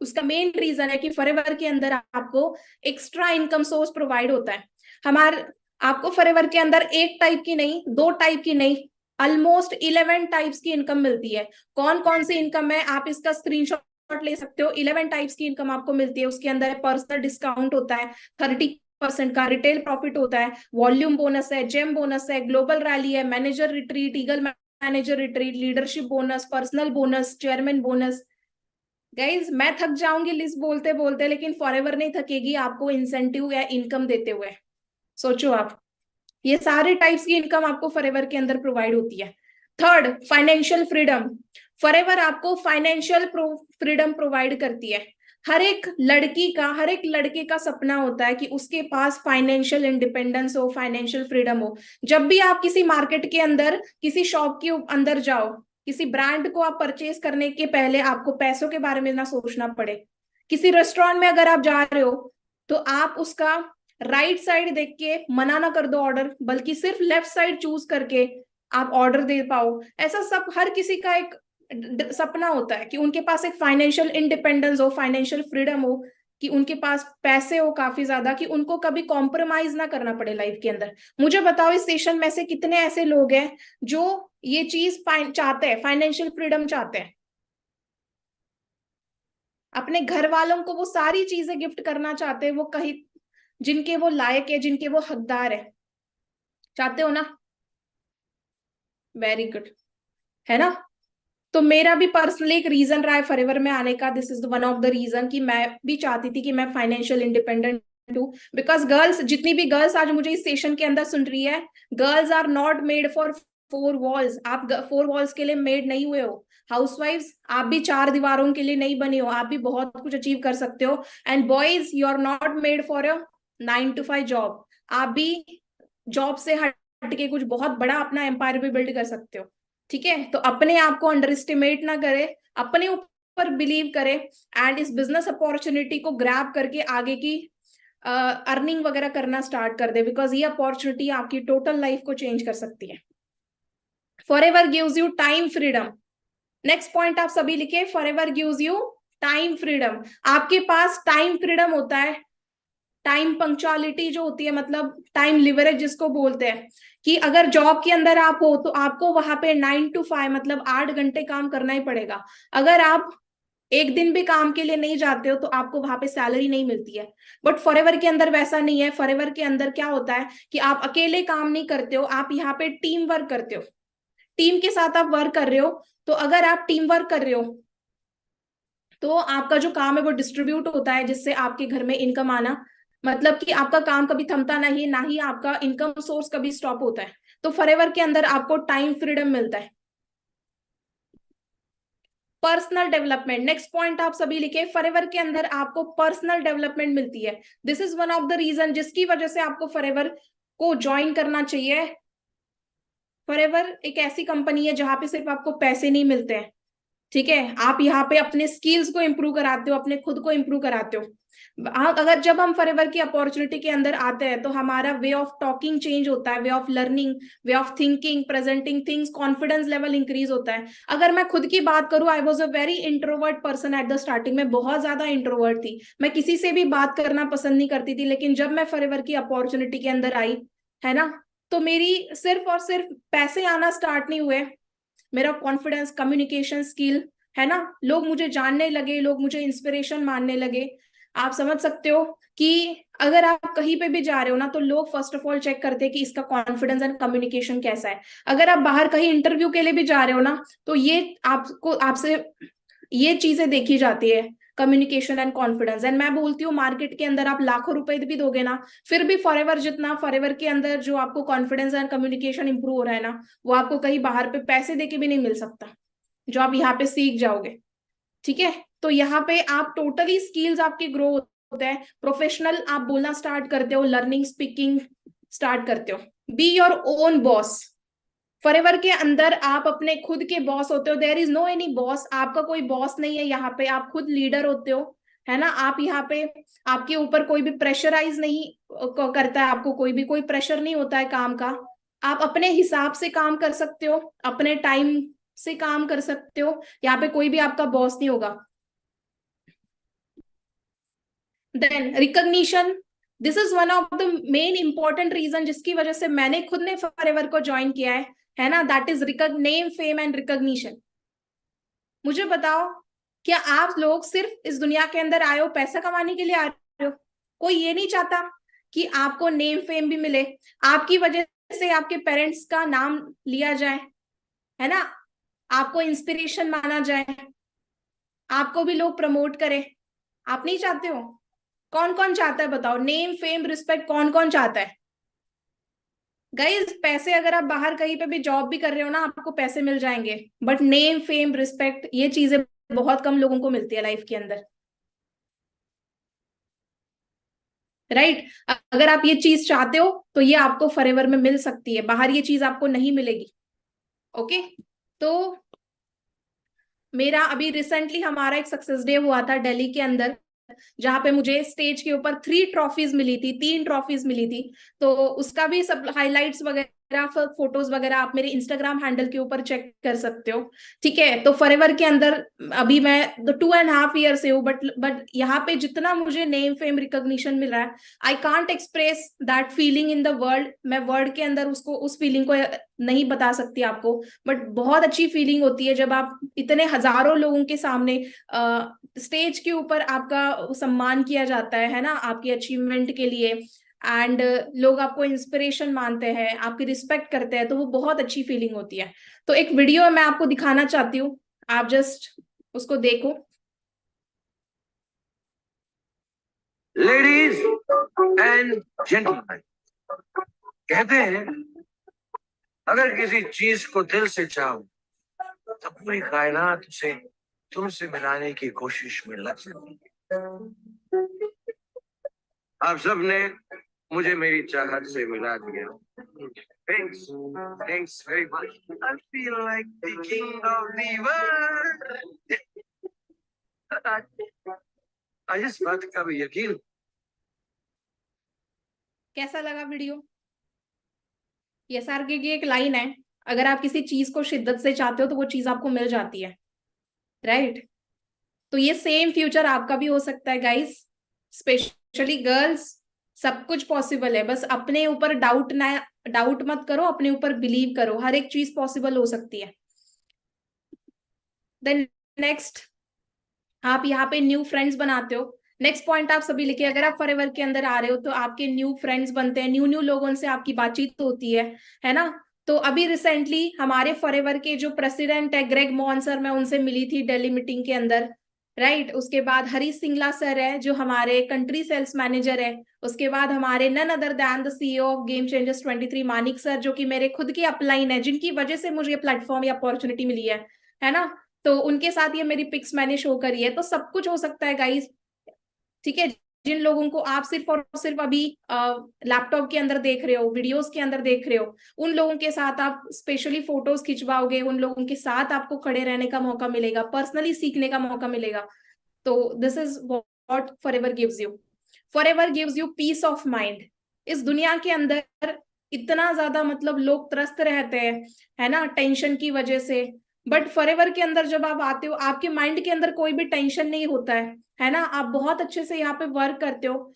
उसका मेन रीजन है कि फॉरएवर के अंदर आपको एक्स्ट्रा इनकम सोर्स प्रोवाइड होता है। हमारे आपको फॉरएवर के अंदर एक टाइप की नहीं, 2 टाइप की नहीं, ऑलमोस्ट 11 टाइप्स की इनकम मिलती है। कौन कौन सी इनकम है आप इसका स्क्रीनशॉट ले सकते हो। 11 टाइप्स की इनकम आपको मिलती है। उसके अंदर पर्सनल डिस्काउंट होता है 30% का, रिटेल प्रॉफिट होता है, वॉल्यूम बोनस है, जेम बोनस है, ग्लोबल रैली है, manager retreat, eagle manager retreat, leadership bonus, personal bonus, chairman bonus. Guys मैं थक जाऊंगी लिस्ट बोलते बोलते, लेकिन फॉरएवर नहीं थकेगी आपको इंसेंटिव या इनकम देते हुए। सोचो आप, ये सारे टाइप्स की इनकम आपको फॉरएवर के अंदर प्रोवाइड होती है। Third, financial freedom. फॉरएवर आपको फाइनेंशियल फ्रीडम प्रोवाइड करती है। हर एक लड़की का, हर एक लड़के का सपना होता है कि उसके पास फाइनेंशियल इंडिपेंडेंस हो, फाइनेंशियल फ्रीडम हो। जब भी आप किसी मार्केट के अंदर, किसी शॉप के अंदर जाओ, किसी ब्रांड को आप परचेज करने के पहले आपको पैसों के बारे में ना सोचना पड़े। किसी रेस्टोरेंट में अगर आप जा रहे हो तो आप उसका राइट साइड देख के मना ना कर दो ऑर्डर, बल्कि सिर्फ लेफ्ट साइड चूज करके आप ऑर्डर दे पाओ। ऐसा सब हर किसी का एक सपना होता है कि उनके पास एक फाइनेंशियल इंडिपेंडेंस हो, फाइनेंशियल फ्रीडम हो, कि उनके पास पैसे हो काफी ज्यादा, कि उनको कभी कॉम्प्रोमाइज ना करना पड़े लाइफ के अंदर। मुझे बताओ इस सेशन में से कितने ऐसे लोग हैं जो ये चीज चाहते हैं, फाइनेंशियल फ्रीडम चाहते हैं, अपने घर वालों को वो सारी चीजें गिफ्ट करना चाहते हैं, वो कहीं जिनके वो लायक है, जिनके वो हकदार है। चाहते हो ना? वेरी गुड, है ना? तो मेरा भी पर्सनली एक रीजन रहा है फॉरएवर में आने का। This is one of the reason कि मैं भी चाहती थी कि मैं फाइनेंशियल इंडिपेंडेंट हूँ। बिकॉज गर्ल्स, जितनी भी गर्ल्स आज मुझे इस सेशन के अंदर सुन रही है, girls are not made for four walls. आप फोर वॉल्स के लिए मेड नहीं हुए हो। हाउसवाइफ्स, आप भी चार दीवारों के लिए नहीं बने हो, आप भी बहुत कुछ अचीव कर सकते हो। And boys, you are not made for a 9 to 5 job. आप भी जॉब से हट के कुछ बहुत बड़ा अपना एम्पायर भी बिल्ड कर सकते हो। ठीक है? तो अपने आप को अंडर एस्टिमेट ना करे, अपने ऊपर बिलीव करे, एंड इस बिजनेस अपॉर्चुनिटी को ग्रैब करके आगे की अर्निंग वगैरह करना स्टार्ट कर दे। बिकॉज ये अपॉर्चुनिटी आपकी टोटल लाइफ को चेंज कर सकती है। Forever gives you time freedom. Next point आप सभी लिखे, forever gives you time freedom. आपके पास टाइम फ्रीडम होता है। टाइम पंक्चुअलिटी जो होती है, मतलब टाइम लिवरेज जिसको बोलते हैं, कि अगर जॉब के अंदर आप हो तो आपको वहां पे 9 to 5 मतलब 8 घंटे काम करना ही पड़ेगा। अगर आप एक दिन भी काम के लिए नहीं जाते हो तो आपको वहां पे सैलरी नहीं मिलती है। बट फॉरएवर के अंदर वैसा नहीं है। फॉरएवर के अंदर क्या होता है कि आप अकेले काम नहीं करते हो, आप यहाँ पे टीम वर्क करते हो। टीम के साथ आप वर्क कर रहे हो। तो अगर आप टीम वर्क कर रहे हो तो आपका जो काम है वो डिस्ट्रीब्यूट होता है, जिससे आपके घर में इनकम आना, मतलब कि आपका काम कभी थमता नहीं, ना ही आपका इनकम सोर्स कभी स्टॉप होता है। तो फॉरएवर के अंदर आपको टाइम फ्रीडम मिलता है। पर्सनल डेवलपमेंट, नेक्स्ट पॉइंट आप सभी लिखे, फॉरएवर के अंदर आपको पर्सनल डेवलपमेंट मिलती है। This is one of the reason जिसकी वजह से आपको फॉरएवर को ज्वाइन करना चाहिए। फॉरएवर एक ऐसी कंपनी है जहां पे सिर्फ आपको पैसे नहीं मिलते हैं। ठीक है? आप यहाँ पे अपने स्किल्स को इम्प्रूव कराते हो, अपने खुद को इम्प्रूव कराते हो। अगर जब हम फॉरएवर की अपॉर्चुनिटी के अंदर आते हैं तो हमारा वे ऑफ टॉकिंग चेंज होता है, way of learning, way of thinking, presenting things, confidence level increase होता है। अगर मैं खुद की बात करूं, I was a very introvert person at the starting में, बहुत ज्यादा इंट्रोवर्ट थी। मैं किसी से भी बात करना पसंद नहीं करती थी। लेकिन जब मैं फॉरएवर की अपॉर्चुनिटी के अंदर आई, है ना, तो मेरी सिर्फ और सिर्फ पैसे आना स्टार्ट नहीं हुए, मेरा कॉन्फिडेंस, कम्युनिकेशन स्किल, है ना, लोग मुझे जानने लगे, लोग मुझे इंस्पिरेशन मानने लगे। आप समझ सकते हो कि अगर आप कहीं पे भी जा रहे हो ना, तो लोग फर्स्ट ऑफ ऑल चेक करते हैं कि इसका कॉन्फिडेंस एंड कम्युनिकेशन कैसा है। अगर आप बाहर कहीं इंटरव्यू के लिए भी जा रहे हो ना, तो ये आपको, आपसे ये चीजें देखी जाती है, कम्युनिकेशन एंड कॉन्फिडेंस। एंड मैं बोलती हूँ मार्केट के अंदर आप लाखों रुपए भी दोगे ना, फिर भी फॉरएवर जितना, फॉरएवर के अंदर जो आपको कॉन्फिडेंस एंड कम्युनिकेशन इंप्रूव हो रहा है ना, वो आपको कहीं बाहर पे पैसे देके भी नहीं मिल सकता, जो आप यहाँ पे सीख जाओगे। ठीक है? तो यहाँ पे आप टोटली स्किल्स आपके ग्रो होते हैं, प्रोफेशनल आप बोलना स्टार्ट करते हो, लर्निंग, स्पीकिंग स्टार्ट करते हो। Be your own boss. Forever के अंदर आप अपने खुद के बॉस होते हो। There is no any boss, आपका कोई बॉस नहीं है यहाँ पे, आप खुद लीडर होते हो, है ना। आप यहाँ पे, आपके ऊपर कोई भी प्रेशराइज नहीं करता है, आपको कोई प्रेशर नहीं होता है काम का। आप अपने हिसाब से काम कर सकते हो, अपने टाइम से काम कर सकते हो। यहाँ पे कोई भी आपका बॉस नहीं होगा। Then recognition, this is one of the main important reason जिसकी वजह से मैंने खुद ने फॉरएवर को ज्वाइन किया है ना, that is name, fame and recognition. मुझे बताओ, क्या आप लोग सिर्फ इस दुनिया के अंदर आए हो पैसा कमाने के लिए आ रहे हो? कोई ये नहीं चाहता कि आपको नेम फेम भी मिले, आपकी वजह से आपके पेरेंट्स का नाम लिया जाए, है ना, आपको इंस्पिरेशन माना जाए, आपको भी लोग प्रमोट करें? आप नहीं चाहते हो? कौन कौन चाहता है बताओ? नेम फेम रिस्पेक्ट कौन कौन चाहता है? गाइस पैसे अगर आप बाहर कहीं पे भी जॉब भी कर रहे हो ना, आपको पैसे मिल जाएंगे, बट नेम फेम रिस्पेक्ट ये चीजें बहुत कम लोगों को मिलती है लाइफ के अंदर, राइट। अगर आप ये चीज चाहते हो तो ये आपको फॉरएवर में मिल सकती है, बाहर ये चीज आपको नहीं मिलेगी। ओके। तो मेरा अभी रिसेंटली हमारा एक सक्सेस डे हुआ था दिल्ली के अंदर, जहां पे मुझे स्टेज के ऊपर 3 ट्रॉफीज मिली थी, 3 ट्रॉफीज मिली थी। तो उसका भी सब हाइलाइट्स वगैरह, फोटोज वगैरह आप मेरे इंस्टाग्राम हैंडल के ऊपर चेक कर सकते हो। ठीक है। तो फॉरएवर के अंदर अभी मैं 2.5 ईयर से हूँ, बट यहाँ पे जितना मुझे नेम फेम रिकॉग्निशन मिल रहा है, I can't express that feeling in the world. मैं वर्ड के अंदर उसको, उस फीलिंग को नहीं बता सकती आपको, बट बहुत अच्छी फीलिंग होती है जब आप इतने हजारों लोगों के सामने स्टेज के ऊपर आपका सम्मान किया जाता है ना, आपकी अचीवमेंट के लिए। एंड लोग आपको इंस्पिरेशन मानते हैं, आपकी रिस्पेक्ट करते हैं, तो वो बहुत अच्छी फीलिंग होती है। तो एक वीडियो मैं आपको दिखाना चाहती हूँ, आप जस्ट उसको देखो। लेडीज एंड जेंटलमैन, कहते हैं अगर किसी चीज को दिल से चाहो तो पूरी कायनात उसे तुमसे मिलाने की कोशिश में लग सकती है। आप सबने मुझे मेरी चाहत से मिला दिया। Thanks, thanks very much. I feel like the king of the world. आज इस बात का भी यकीन। कैसा लगा वीडियो? एसआरके की एक लाइन है, अगर आप किसी चीज को शिद्दत से चाहते हो तो वो चीज आपको मिल जाती है, राइट। तो ये सेम फ्यूचर आपका भी हो सकता है गाइस, स्पेशली गर्ल्स। सब कुछ पॉसिबल है, बस अपने ऊपर डाउट मत करो, अपने ऊपर बिलीव करो, हर एक चीज पॉसिबल हो सकती है। देन नेक्स्ट, आप यहाँ पे न्यू फ्रेंड्स बनाते हो। नेक्स्ट पॉइंट आप सभी लिखिए, अगर आप फॉरएवर के अंदर आ रहे हो तो आपके न्यू फ्रेंड्स बनते हैं, न्यू न्यू लोगों से आपकी बातचीत होती है ना। तो अभी रिसेंटली हमारे फॉरएवर के जो प्रेसिडेंट है ग्रेग मॉन सर, मैं उनसे मिली थी दिल्ली मीटिंग के अंदर, राइट। उसके बाद हरीश सिंगला सर है जो हमारे कंट्री सेल्स मैनेजर है। उसके बाद हमारे none other than the CEO of Game Changers 23 Manik sir, जो कि मेरे खुद के अपलाइन है, जिनकी वजह से मुझे प्लेटफॉर्म या अपॉर्चुनिटी मिली है ना। तो उनके साथ ये मेरी पिक्स मैंने शो करी है। तो सब कुछ हो सकता है गाइस, ठीक है। जिन लोगों को आप सिर्फ और सिर्फ अभी लैपटॉप के अंदर देख रहे हो, वीडियोस के अंदर देख रहे हो, उन लोगों के साथ आप स्पेशली फोटोज खिंचवाओगे, उन लोगों के साथ आपको खड़े रहने का मौका मिलेगा, पर्सनली सीखने का मौका मिलेगा। तो this is what Forever gives you. Forever gives you peace of mind. इस दुनिया के अंदर इतना ज्यादा मतलब लोग त्रस्त रहते हैं, है ना, टेंशन की वजह से। बट फॉरएवर के अंदर जब आप आते हो, आपके माइंड के अंदर कोई भी टेंशन नहीं होता है ना। आप बहुत अच्छे से यहाँ पे वर्क करते हो।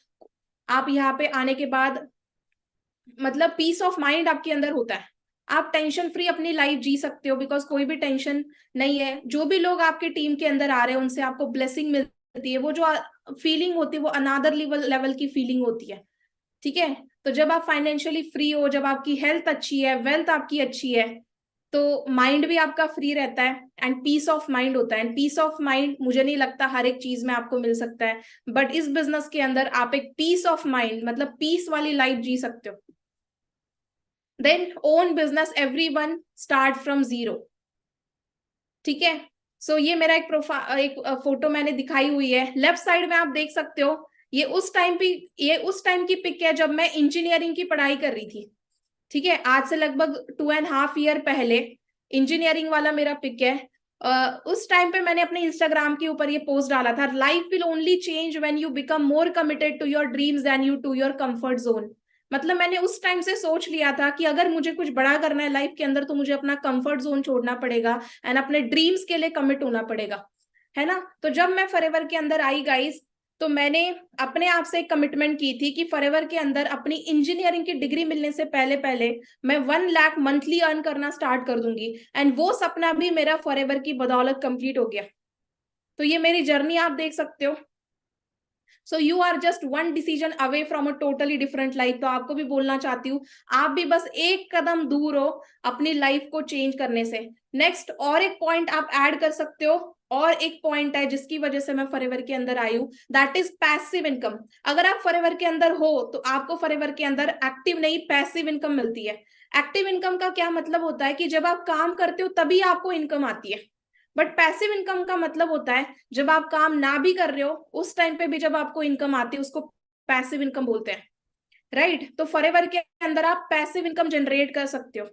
आप यहाँ पे आने के बाद मतलब पीस ऑफ माइंड आपके अंदर होता है, आप टेंशन फ्री अपनी लाइफ जी सकते हो, बिकॉज कोई भी टेंशन नहीं है। जो भी लोग आपके टीम के अंदर आ रहे हैं उनसे आपको ब्लेसिंग मिलती है, वो जो फीलिंग होती है वो अनादर लेवल की फीलिंग होती है, ठीक है। तो जब आप फाइनेंशियली फ्री हो, जब आपकी हेल्थ अच्छी है, वेल्थ आपकी अच्छी है, तो माइंड भी आपका फ्री रहता है एंड पीस ऑफ माइंड होता है। एंड पीस ऑफ माइंड मुझे नहीं लगता हर एक चीज में आपको मिल सकता है, बट इस बिजनेस के अंदर आप एक पीस ऑफ माइंड मतलब पीस वाली लाइफ जी सकते हो। Then own business, everyone start from zero, ठीक है। सो ये मेरा एक फोटो मैंने दिखाई हुई है, लेफ्ट साइड में आप देख सकते हो। ये उस टाइम की पिक है जब मैं इंजीनियरिंग की पढ़ाई कर रही थी, ठीक है। आज से लगभग 2.5 ईयर पहले इंजीनियरिंग वाला मेरा पिक है। उस टाइम पे मैंने अपने इंस्टाग्राम के ऊपर ये पोस्ट डाला था, life will only change when you become more committed to your dreams then you to your comfort zone. मतलब मैंने उस टाइम से सोच लिया था कि अगर मुझे कुछ बड़ा करना है लाइफ के अंदर तो मुझे अपना कंफर्ट जोन छोड़ना पड़ेगा एंड अपने ड्रीम्स के लिए कमिट होना पड़ेगा, है ना। तो जब मैं फॉरएवर के अंदर आई गाइस, तो मैंने अपने आप से एक कमिटमेंट की थी कि फॉरएवर के अंदर अपनी इंजीनियरिंग की डिग्री मिलने से पहले पहले मैं 1 लाख मंथली अर्न करना स्टार्ट कर दूंगी। एंड वो सपना भी मेरा फॉरएवर की बदौलत कंप्लीट हो गया। तो ये मेरी जर्नी आप देख सकते हो। So you are just one decision away from a totally different life. तो आपको भी बोलना चाहती हूँ, आप भी बस एक कदम दूर हो अपनी लाइफ को चेंज करने से। नेक्स्ट और एक पॉइंट आप ऐड कर सकते हो, और एक पॉइंट है जिसकी वजह से मैं फॉरएवर के अंदर आई हूँ, दैट इज पैसिव इनकम। अगर आप फॉरएवर के अंदर हो तो आपको फॉरएवर के अंदर एक्टिव नहीं पैसिव इनकम मिलती है। एक्टिव इनकम का क्या मतलब होता है कि जब आप काम करते हो तभी आपको इनकम आती है, बट पैसिव इनकम का मतलब होता है जब आप काम ना भी कर रहे हो उस टाइम पे भी जब आपको इनकम आती है, उसको पैसिव इनकम बोलते हैं, राइट। तो फॉरएवर के अंदर आप पैसिव इनकम जनरेट कर सकते हो।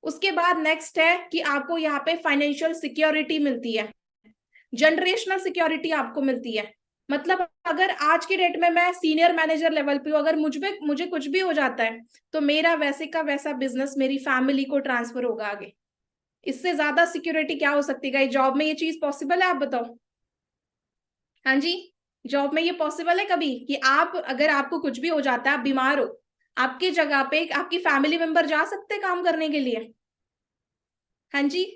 उसके बाद नेक्स्ट है कि आपको यहाँ पे फाइनेंशियल सिक्योरिटी मिलती है, जनरेशनल सिक्योरिटी आपको मिलती है। मतलब अगर आज के डेट में मैं सीनियर मैनेजर लेवल पे हूँ, अगर मुझे कुछ भी हो जाता है तो मेरा वैसे का वैसा बिजनेस मेरी फैमिली को ट्रांसफर होगा आगे। इससे ज्यादा सिक्योरिटी क्या हो सकती है? जॉब में ये चीज पॉसिबल है? आप बताओ। हाँ जी, जॉब में ये पॉसिबल है कभी कि आप अगर आपको कुछ भी हो जाता है, आप बीमार हो, आपकी जगह पे आपकी फैमिली मेंबर जा सकते हैं काम करने के लिए? हाँ जी,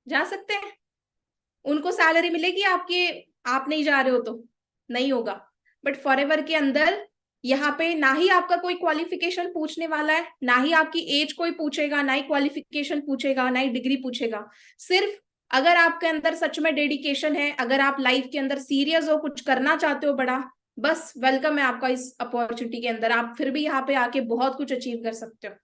जा सकते हैं। उनको सैलरी मिलेगी आपके, आप नहीं जा रहे हो तो नहीं होगा। बट फॉरएवर के अंदर यहाँ पे ना ही आपका कोई क्वालिफिकेशन पूछने वाला है, ना ही आपकी एज कोई पूछेगा, ना ही क्वालिफिकेशन पूछेगा, ना ही डिग्री पूछेगा। सिर्फ अगर आपके अंदर सच में डेडिकेशन है, अगर आप लाइफ के अंदर सीरियस हो, कुछ करना चाहते हो बड़ा, बस वेलकम है आपका इस अपॉर्चुनिटी के अंदर। आप फिर भी यहाँ पे आके बहुत कुछ अचीव कर सकते हो,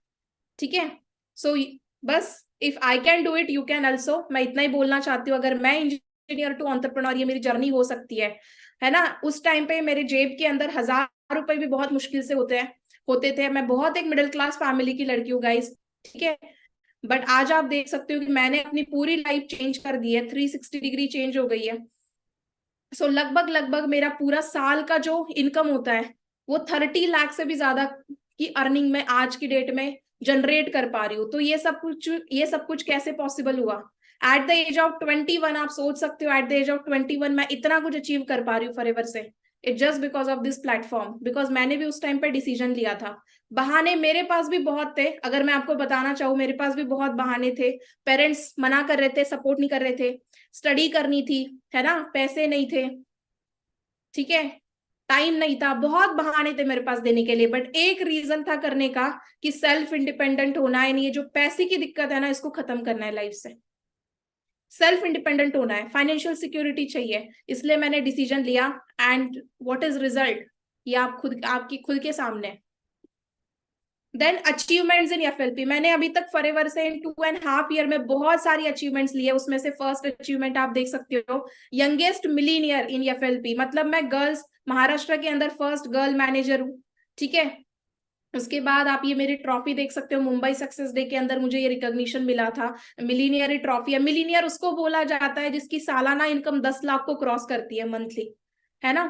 ठीक है। सो बस if I can do it you can also, मैं इतना ही बोलना चाहती हूँ। अगर मैं इंजीनियर टू एंटरप्रेन्योर, ये मेरी जर्नी हो सकती है ना। उस टाइम पे मेरे जेब के अंदर 1000 रुपए भी बहुत मुश्किल से होते थे। मैं बहुत एक मिडिल क्लास फैमिली की लड़की हूँ गाइस, ठीक है। बट आज आप देख सकते हो कि मैंने अपनी पूरी लाइफ चेंज कर दी है, 360 डिग्री चेंज हो गई है। सो लगभग मेरा पूरा साल का जो इनकम होता है वो 30 लाख से भी ज्यादा की अर्निंग में आज की डेट में जनरेट कर पा रही हूँ। तो ये सब कुछ कैसे पॉसिबल हुआ? एट द एज ऑफ 21 आप सोच सकते हो, एट द एज ऑफ 21 मैं इतना कुछ अचीव कर पा रही हूँ फॉरएवर से। It just because of this platform, because मैंने भी उस टाइम पे डिसीजन लिया था। बहाने मेरे पास भी बहुत थे, अगर मैं आपको बताना चाहूँ मेरे पास भी बहुत बहाने थे। पेरेंट्स मना कर रहे थे, सपोर्ट नहीं कर रहे थे, स्टडी करनी थी, है ना, पैसे नहीं थे, ठीक है, टाइम नहीं था, बहुत बहाने थे मेरे पास देने के लिए। बट एक रीजन था करने का कि सेल्फ इंडिपेंडेंट होना है, ये जो पैसे की दिक्कत है ना इसको खत्म करना है लाइफ से। सेल्फ इंडिपेंडेंट होना है, फाइनेंशियल सिक्योरिटी चाहिए, इसलिए मैंने डिसीजन लिया। एंड व्हाट इज रिजल्ट, ये आपकी खुद के सामने। देन अचीवमेंट्स इन एफएलपी, मैंने अभी तक फॉरएवर से इन 2.5 ईयर में बहुत सारी अचीवमेंट्स ली है। उसमें से फर्स्ट अचीवमेंट आप देख सकते हो, यंगेस्ट मिलीनियर इन एफएलपी, मतलब मैं गर्ल्स महाराष्ट्र के अंदर फर्स्ट गर्ल मैनेजर हूँ, ठीक है। उसके बाद आप ये मेरी ट्रॉफी देख सकते हो, मुंबई सक्सेस डे के अंदर मुझे ये रिकॉग्निशन मिला था, मिलीनियर ट्रॉफी है। मिलीनियर उसको बोला जाता है जिसकी सालाना इनकम 10 लाख को क्रॉस करती है, मंथली, है ना।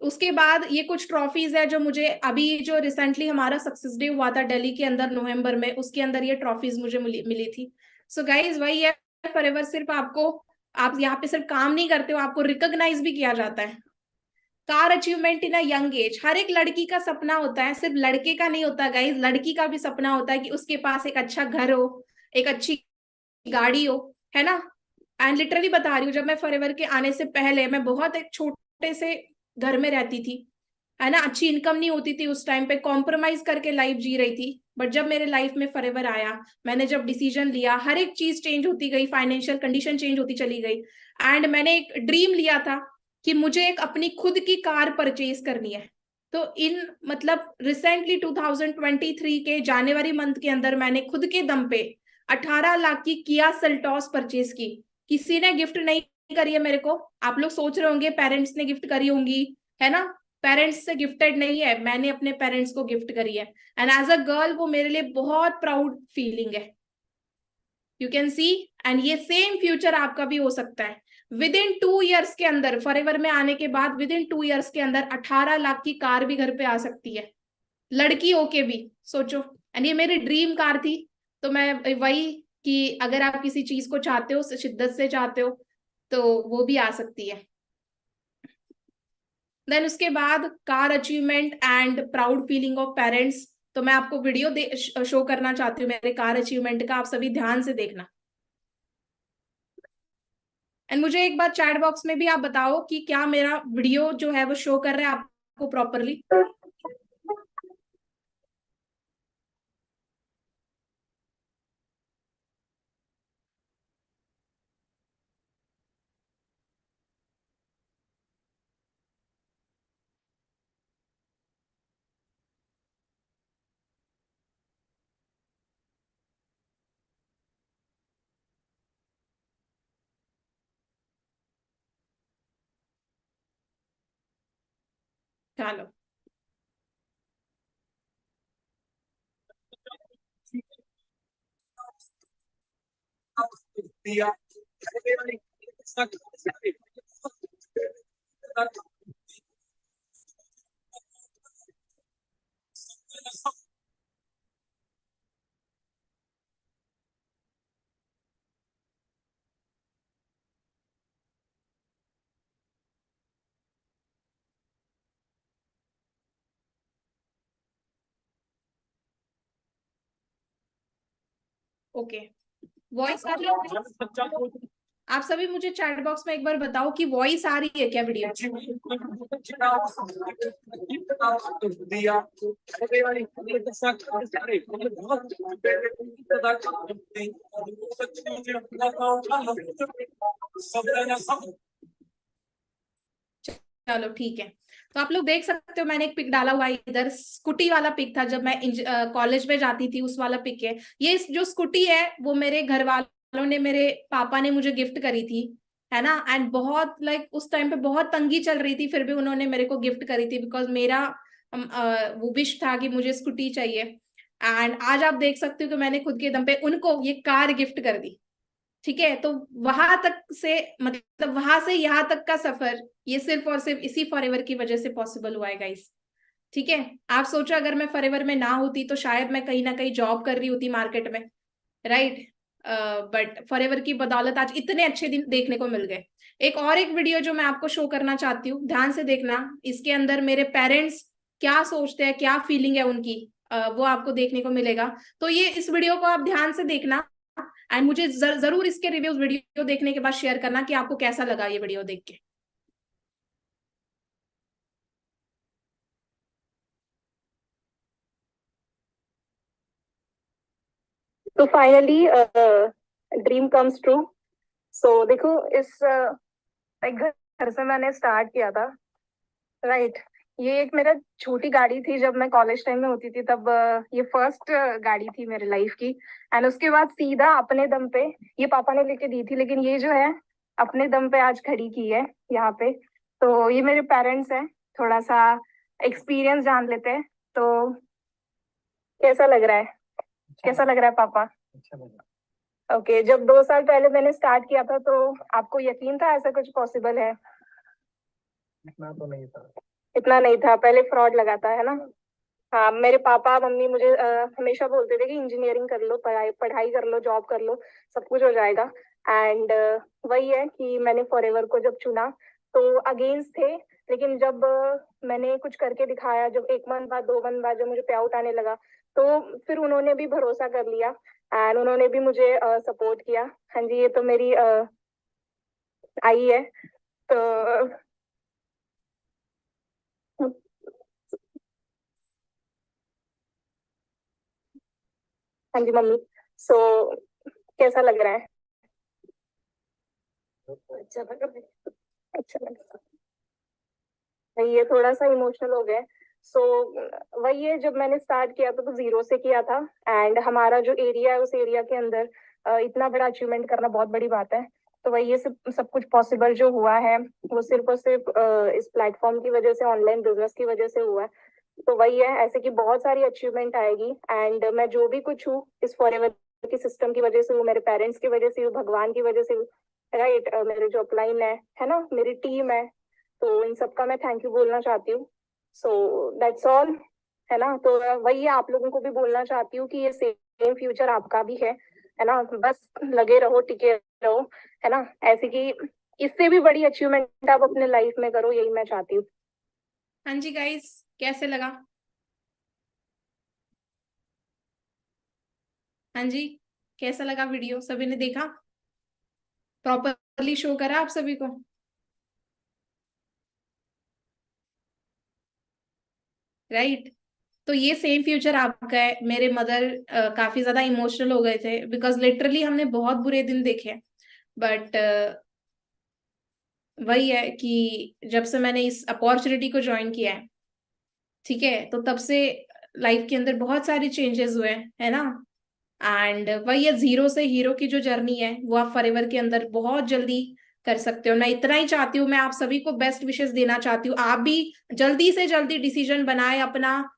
उसके बाद ये कुछ ट्रॉफीज है जो मुझे अभी जो रिसेंटली हमारा सक्सेस डे हुआ था दिल्ली के अंदर नवंबर में, उसके अंदर ये ट्रॉफीज मुझे मिली थी। सो गाइज वही है फॉरएवर, सिर्फ आप यहाँ पे सिर्फ काम नहीं करते हो, आपको रिकॉग्नाइज भी किया जाता है। Car achievement in a young age, हर एक लड़की का सपना होता है, सिर्फ लड़के का नहीं होता गाइज, लड़की का भी सपना होता है कि उसके पास एक अच्छा घर हो, एक अच्छी गाड़ी हो, है ना। एंड लिटरली बता रही हूँ, जब मैं फॉरएवर के आने से पहले मैं बहुत एक छोटे से घर में रहती थी, है ना, अच्छी इनकम नहीं होती थी उस टाइम पे, कॉम्प्रोमाइज करके लाइफ जी रही थी। बट जब मेरे लाइफ में फॉरएवर आया, मैंने जब डिसीजन लिया, हर एक चीज चेंज होती गई, फाइनेंशियल कंडीशन चेंज होती चली गई। एंड मैंने एक ड्रीम लिया था कि मुझे एक अपनी खुद की कार परचेज करनी है। तो इन मतलब रिसेंटली 2023 के जनवरी मंथ के अंदर मैंने खुद के दम पे 18 लाख की किया सेल्टॉस परचेज की। किसी ने गिफ्ट नहीं करी है मेरे को। आप लोग सोच रहे होंगे पेरेंट्स ने गिफ्ट करी होंगी, है ना, पेरेंट्स से गिफ्टेड नहीं है, मैंने अपने पेरेंट्स को गिफ्ट करी है। एंड एज अ गर्ल वो मेरे लिए बहुत प्राउड फीलिंग है, यू कैन सी। एंड ये सेम फ्यूचर आपका भी हो सकता है। विद इन 2 ईयर्स के अंदर, फॉरएवर में आने के बाद विद इन 2 ईयर्स के अंदर 18 लाख की कार भी घर पे आ सकती है, लड़की होके भी सोचो। एंड ये मेरी ड्रीम कार थी। तो मैं वही कि अगर आप किसी चीज को चाहते हो, शिद्दत से चाहते हो, तो वो भी आ सकती है। देन उसके बाद car achievement and proud feeling of parents, तो मैं आपको वीडियो शो करना चाहती हूँ मेरे कार अचीवमेंट का, आप सभी ध्यान से देखना। एंड मुझे एक बार चैट बॉक्स में भी आप बताओ कि क्या मेरा वीडियो जो है वो शो कर रहा है आपको प्रॉपरली। चलो ओके, वॉइस आ रही है? आप सभी मुझे चैट बॉक्स में एक बार बताओ कि वॉइस आ रही है क्या वीडियो। चलो ठीक है, तो आप लोग देख सकते हो मैंने एक पिक डाला हुआ है इधर, स्कूटी वाला पिक था जब मैं कॉलेज में जाती थी, उस वाला पिक है ये। जो स्कूटी है वो मेरे घर वालों ने, मेरे पापा ने मुझे गिफ्ट करी थी, है ना। एंड बहुत उस टाइम पे बहुत तंगी चल रही थी, फिर भी उन्होंने मेरे को गिफ्ट करी थी, बिकॉज मेरा वो विश था कि मुझे स्कूटी चाहिए। एंड आज आप देख सकते हो कि मैंने खुद के दम पे उनको ये कार गिफ्ट कर दी। ठीक है, तो वहां तक से, मतलब वहां से यहाँ तक का सफर, ये सिर्फ और सिर्फ इसी फॉरएवर की वजह से पॉसिबल हुआ है गाइस। ठीक है, आप सोचो अगर मैं फॉरएवर में ना होती तो शायद मैं कहीं ना कहीं जॉब कर रही होती मार्केट में, राइट। बट फॉरएवर की बदौलत आज इतने अच्छे दिन देखने को मिल गए। एक वीडियो जो मैं आपको शो करना चाहती हूँ, ध्यान से देखना। इसके अंदर मेरे पेरेंट्स क्या सोचते हैं, क्या फीलिंग है उनकी, वो आपको देखने को मिलेगा। तो ये इस वीडियो को आप ध्यान से देखना, एंड मुझे जरूर इसके रिव्यूज वीडियो देखने के बाद शेयर करना कि आपको कैसा लगा ये वीडियो देख के। तो फाइनली ड्रीम कम्स ट्रू। सो देखो, इस एक घर से मैंने स्टार्ट किया था, राइट। ये एक मेरा छोटी गाड़ी थी, जब मैं कॉलेज टाइम में होती थी तब ये फर्स्ट गाड़ी थी मेरे लाइफ की। एंड उसके बाद सीधा अपने दम पे, ये पापा ने लेके दी थी, लेकिन ये जो है अपने दम पे आज खड़ी की है यहाँ पे। तो ये मेरे पेरेंट्स हैं, थोड़ा सा एक्सपीरियंस जान लेते हैं। तो कैसा लग रहा है? कैसा लग रहा है पापा? ओके, जब 2 साल पहले मैंने स्टार्ट किया था तो आपको यकीन था ऐसा कुछ पॉसिबल है? इतना तो नहीं था। इतना नहीं था, पहले फ्रॉड लगा था, है ना। हाँ, मेरे पापा मम्मी मुझे हमेशा बोलते थे कि इंजीनियरिंग कर लो, पढ़ाई पढ़ाई कर लो, जॉब कर लो, सब कुछ हो जाएगा। एंड वही है कि मैंने फॉरएवर को जब चुना तो अगेंस्ट थे, लेकिन जब मैंने कुछ करके दिखाया, जब 1 मंथ बाद 2 मंथ बाद जब मुझे पे आउट आने लगा, तो फिर उन्होंने भी भरोसा कर लिया एंड उन्होंने भी मुझे सपोर्ट किया। हाँ जी, ये तो मेरी आई है। तो हाँ जी मम्मी। सो कैसा लग रहा है? अच्छा लग रहा है। अच्छा लग रहा है, ये थोड़ा सा इमोशनल हो गए। सो वही है, जब मैंने स्टार्ट किया था तो जीरो से किया था। एंड हमारा जो एरिया है उस एरिया के अंदर इतना बड़ा अचीवमेंट करना बहुत बड़ी बात है। तो वही ये सब कुछ पॉसिबल जो हुआ है वो सिर्फ और सिर्फ इस प्लेटफॉर्म की वजह से, ऑनलाइन बिजनेस की वजह से हुआ है। तो वही है, ऐसे की बहुत सारी अचीवमेंट आएगी। एंड मैं जो भी कुछ हूँ इस फॉरएवर की सिस्टम की वजह से हूँ, मेरे पेरेंट्स की वजह से हूँ, भगवान की वजह से हूँ, राइट। मेरे जो अपलाइन है ना, मेरी टीम है, तो इन सबका मैं थैंक यू बोलना चाहती हूँ। सो दैट्स ऑल, है ना। तो वही है, आप लोगों को भी बोलना चाहती हूँ कि ये सेम फ्यूचर आपका भी है ना। बस लगे रहो, टिके रहो, है ना। ऐसे कि इससे भी बड़ी अचीवमेंट आप अपने लाइफ में करो, यही मैं चाहती हूँ। हाँ जी गाइस, कैसे लगा? हाँ जी, कैसा लगा वीडियो? सभी ने देखा प्रॉपर? क्लियरली शो करा आप सभी को? राइट तो ये सेम फ्यूचर आपका है। मेरे मदर काफी ज्यादा इमोशनल हो गए थे बिकॉज लिटरली हमने बहुत बुरे दिन देखे, बट वही है कि जब से मैंने इस अपॉर्चुनिटी को ज्वाइन किया है, ठीक है, तो तब से लाइफ के अंदर बहुत सारे चेंजेस हुए है ना। एंड वही है, जीरो से हीरो की जो जर्नी है वो आप फॉरएवर के अंदर बहुत जल्दी कर सकते हो। मैं इतना ही चाहती हूँ, मैं आप सभी को बेस्ट विशेस देना चाहती हूँ, आप भी जल्दी से जल्दी डिसीजन बनाए, अपना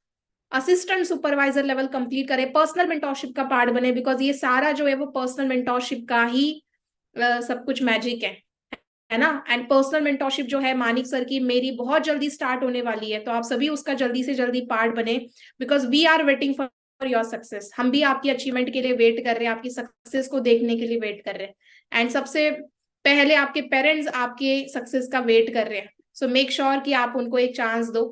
असिस्टेंट सुपरवाइजर लेवल कंप्लीट करें, पर्सनल मेंटोरशिप का पार्ट बने, बिकॉज ये सारा जो है वो पर्सनल मेंटोरशिप का ही सब कुछ मैजिक है ना। एंड पर्सनल मेंटोरशिप जो है मानिक सर की, मेरी बहुत जल्दी स्टार्ट होने वाली है, तो आप सभी उसका जल्दी से जल्दी पार्ट बने, because we are waiting for your success. हम भी आपकी अचीवमेंट के लिए वेट कर रहे हैं, आपकी सक्सेस को देखने के लिए वेट कर रहे हैं। एंड सबसे पहले आपके पेरेंट्स आपके सक्सेस का वेट कर रहे हैं, सो मेक श्योर कि आप उनको एक चांस दो।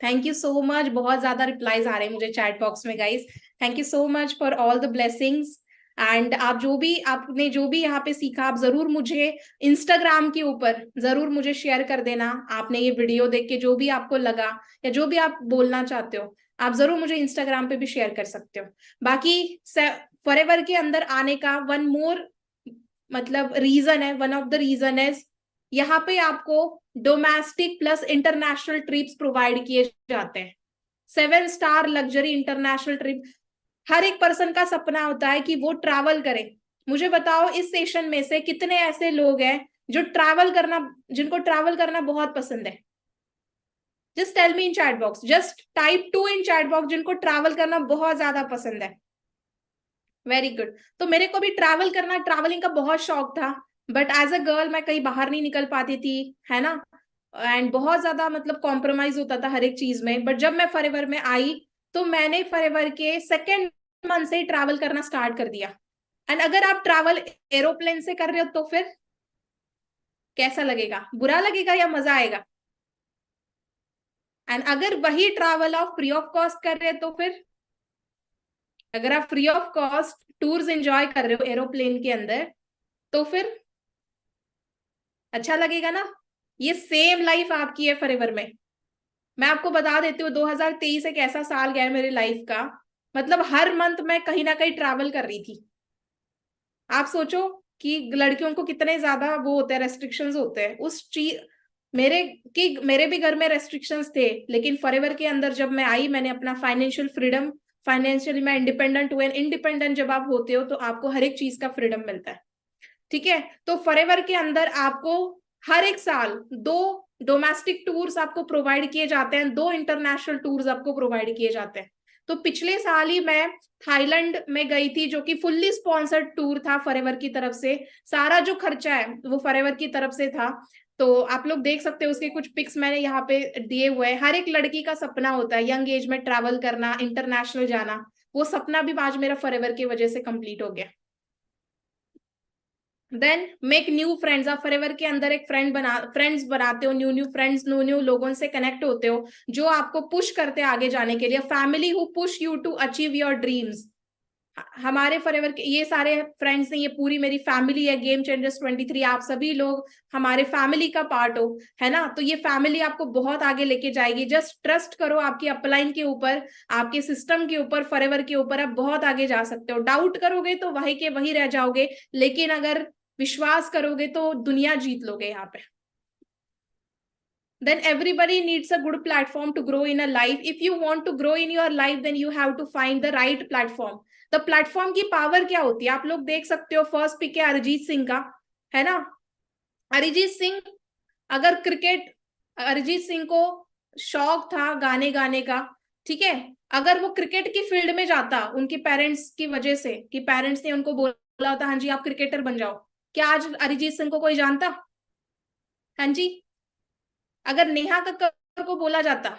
थैंक यू सो मच, बहुत ज्यादा रिप्लाईज आ रहे हैं मुझे चैट बॉक्स में guys. Thank you so much for all the blessings. And आपने जो भी यहाँ पे सीखा, आप जरूर मुझे इंस्टाग्राम के ऊपर जरूर मुझे शेयर कर देना। आपने ये वीडियो देख के जो भी आपको लगा या जो भी आप बोलना चाहते हो, आप जरूर मुझे इंस्टाग्राम पे भी शेयर कर सकते हो। बाकी फॉरएवर के अंदर आने का वन मोर मतलब रीजन है, one of the reason is यहाँ पे आपको domestic plus international trips provide किए जाते हैं। 7 स्टार लग्जरी इंटरनेशनल ट्रिप, हर एक पर्सन का सपना होता है कि वो ट्रैवल करे। मुझे बताओ इस सेशन में से कितने ऐसे लोग हैं जो ट्रैवल करना, जिनको ट्रैवल करना बहुत पसंद है? Just tell me in chat box, just type 2 in chat box जिनको ट्रैवल करना बहुत ज्यादा पसंद है। Very good. तो मेरे को भी ट्रैवल करना, ट्रैवलिंग का बहुत शौक था, बट एज अ गर्ल मैं कहीं बाहर नहीं निकल पाती थी, है ना। एंड बहुत ज्यादा मतलब कॉम्प्रोमाइज होता था हर एक चीज में। बट जब मैं फॉरएवर में आई तो मैंने फॉरएवर के सेकेंड मंथ से ही ट्रैवल करना स्टार्ट कर दिया। एंड अगर आप ट्रैवल एरोप्लेन से कर रहे हो तो फिर कैसा लगेगा? बुरा लगेगा या मजा आएगा? एंड अगर वही ट्रैवल आप फ्री ऑफ कॉस्ट कर रहे हो तो फिर, अगर आप free of cost tours enjoy कर रहे हो एरोप्लेन के अंदर तो फिर अच्छा लगेगा ना। ये सेम लाइफ आपकी है फॉरएवर में। मैं आपको बता देती हूँ 2023 एक ऐसा साल गया है मेरी लाइफ का, मतलब हर मंथ मैं कहीं ना कहीं ट्रैवल कर रही थी। आप सोचो कि लड़कियों को कितने ज्यादा वो होते हैं, रेस्ट्रिक्शंस होते हैं उस चीज। मेरे भी घर में रेस्ट्रिक्शंस थे, लेकिन फॉरएवर के अंदर जब मैं आई, मैंने अपना फाइनेंशियल फ्रीडम, फाइनेंशियली मैं इंडिपेंडेंट हुए। इंडिपेंडेंट जब आप होते हो तो आपको हर एक चीज का फ्रीडम मिलता है, ठीक है। तो फॉरएवर के अंदर आपको हर एक साल 2 डोमेस्टिक टूर्स आपको प्रोवाइड किए जाते हैं, 2 इंटरनेशनल टूर्स आपको प्रोवाइड किए जाते हैं। तो पिछले साल ही मैं थाईलैंड में गई थी, जो कि फुल्ली स्पॉन्सर्ड टूर था फॉरएवर की तरफ से। सारा जो खर्चा है वो फॉरएवर की तरफ से था। तो आप लोग देख सकते हो, उसके कुछ पिक्स मैंने यहाँ पे दिए हुए हैं। हर एक लड़की का सपना होता है यंग एज में ट्रैवल करना, इंटरनेशनल जाना। वो सपना भी आज मेरा फॉरएवर की वजह से कंप्लीट हो गया। Then make new friends. आप फॉरएवर के अंदर एक फ्रेंड्स बनाते हो, न्यू फ्रेंड्स, न्यू लोगों से कनेक्ट होते हो जो आपको पुश करते हैं आगे जाने के लिए। Family who push you to achieve your dreams. हमारे फॉरएवर के ये सारे फ्रेंड्स ने, ये पूरी मेरी फैमिली है। गेम चेंजर्स 23 आप सभी लोग हमारे फैमिली का पार्ट हो, है ना। तो ये फैमिली आपको बहुत आगे लेके जाएगी। जस्ट ट्रस्ट करो आपकी अपलाइन के ऊपर, आपके सिस्टम के ऊपर, फॉरएवर के ऊपर, आप बहुत आगे जा सकते हो। डाउट करोगे तो वही के वही रह जाओगे, लेकिन अगर विश्वास करोगे तो दुनिया जीत लोगे यहाँ पे। Then everybody needs a good platform to grow in a life. If you want to grow in your life, then you have to find the right platform. The platform की पावर क्या होती है आप लोग देख सकते हो। फर्स्ट पिक है अरिजीत सिंह का, है ना। अरिजीत सिंह, अगर अरिजीत सिंह को शौक था गाने गाने का, ठीक है, अगर वो क्रिकेट की फील्ड में जाता उनके पेरेंट्स की वजह से, कि पेरेंट्स ने उनको बोला होता हाँ जी आप क्रिकेटर बन जाओ, क्या आज अरिजीत सिंह को कोई जानता? हाँ जी। अगर नेहा कक्कर को बोला जाता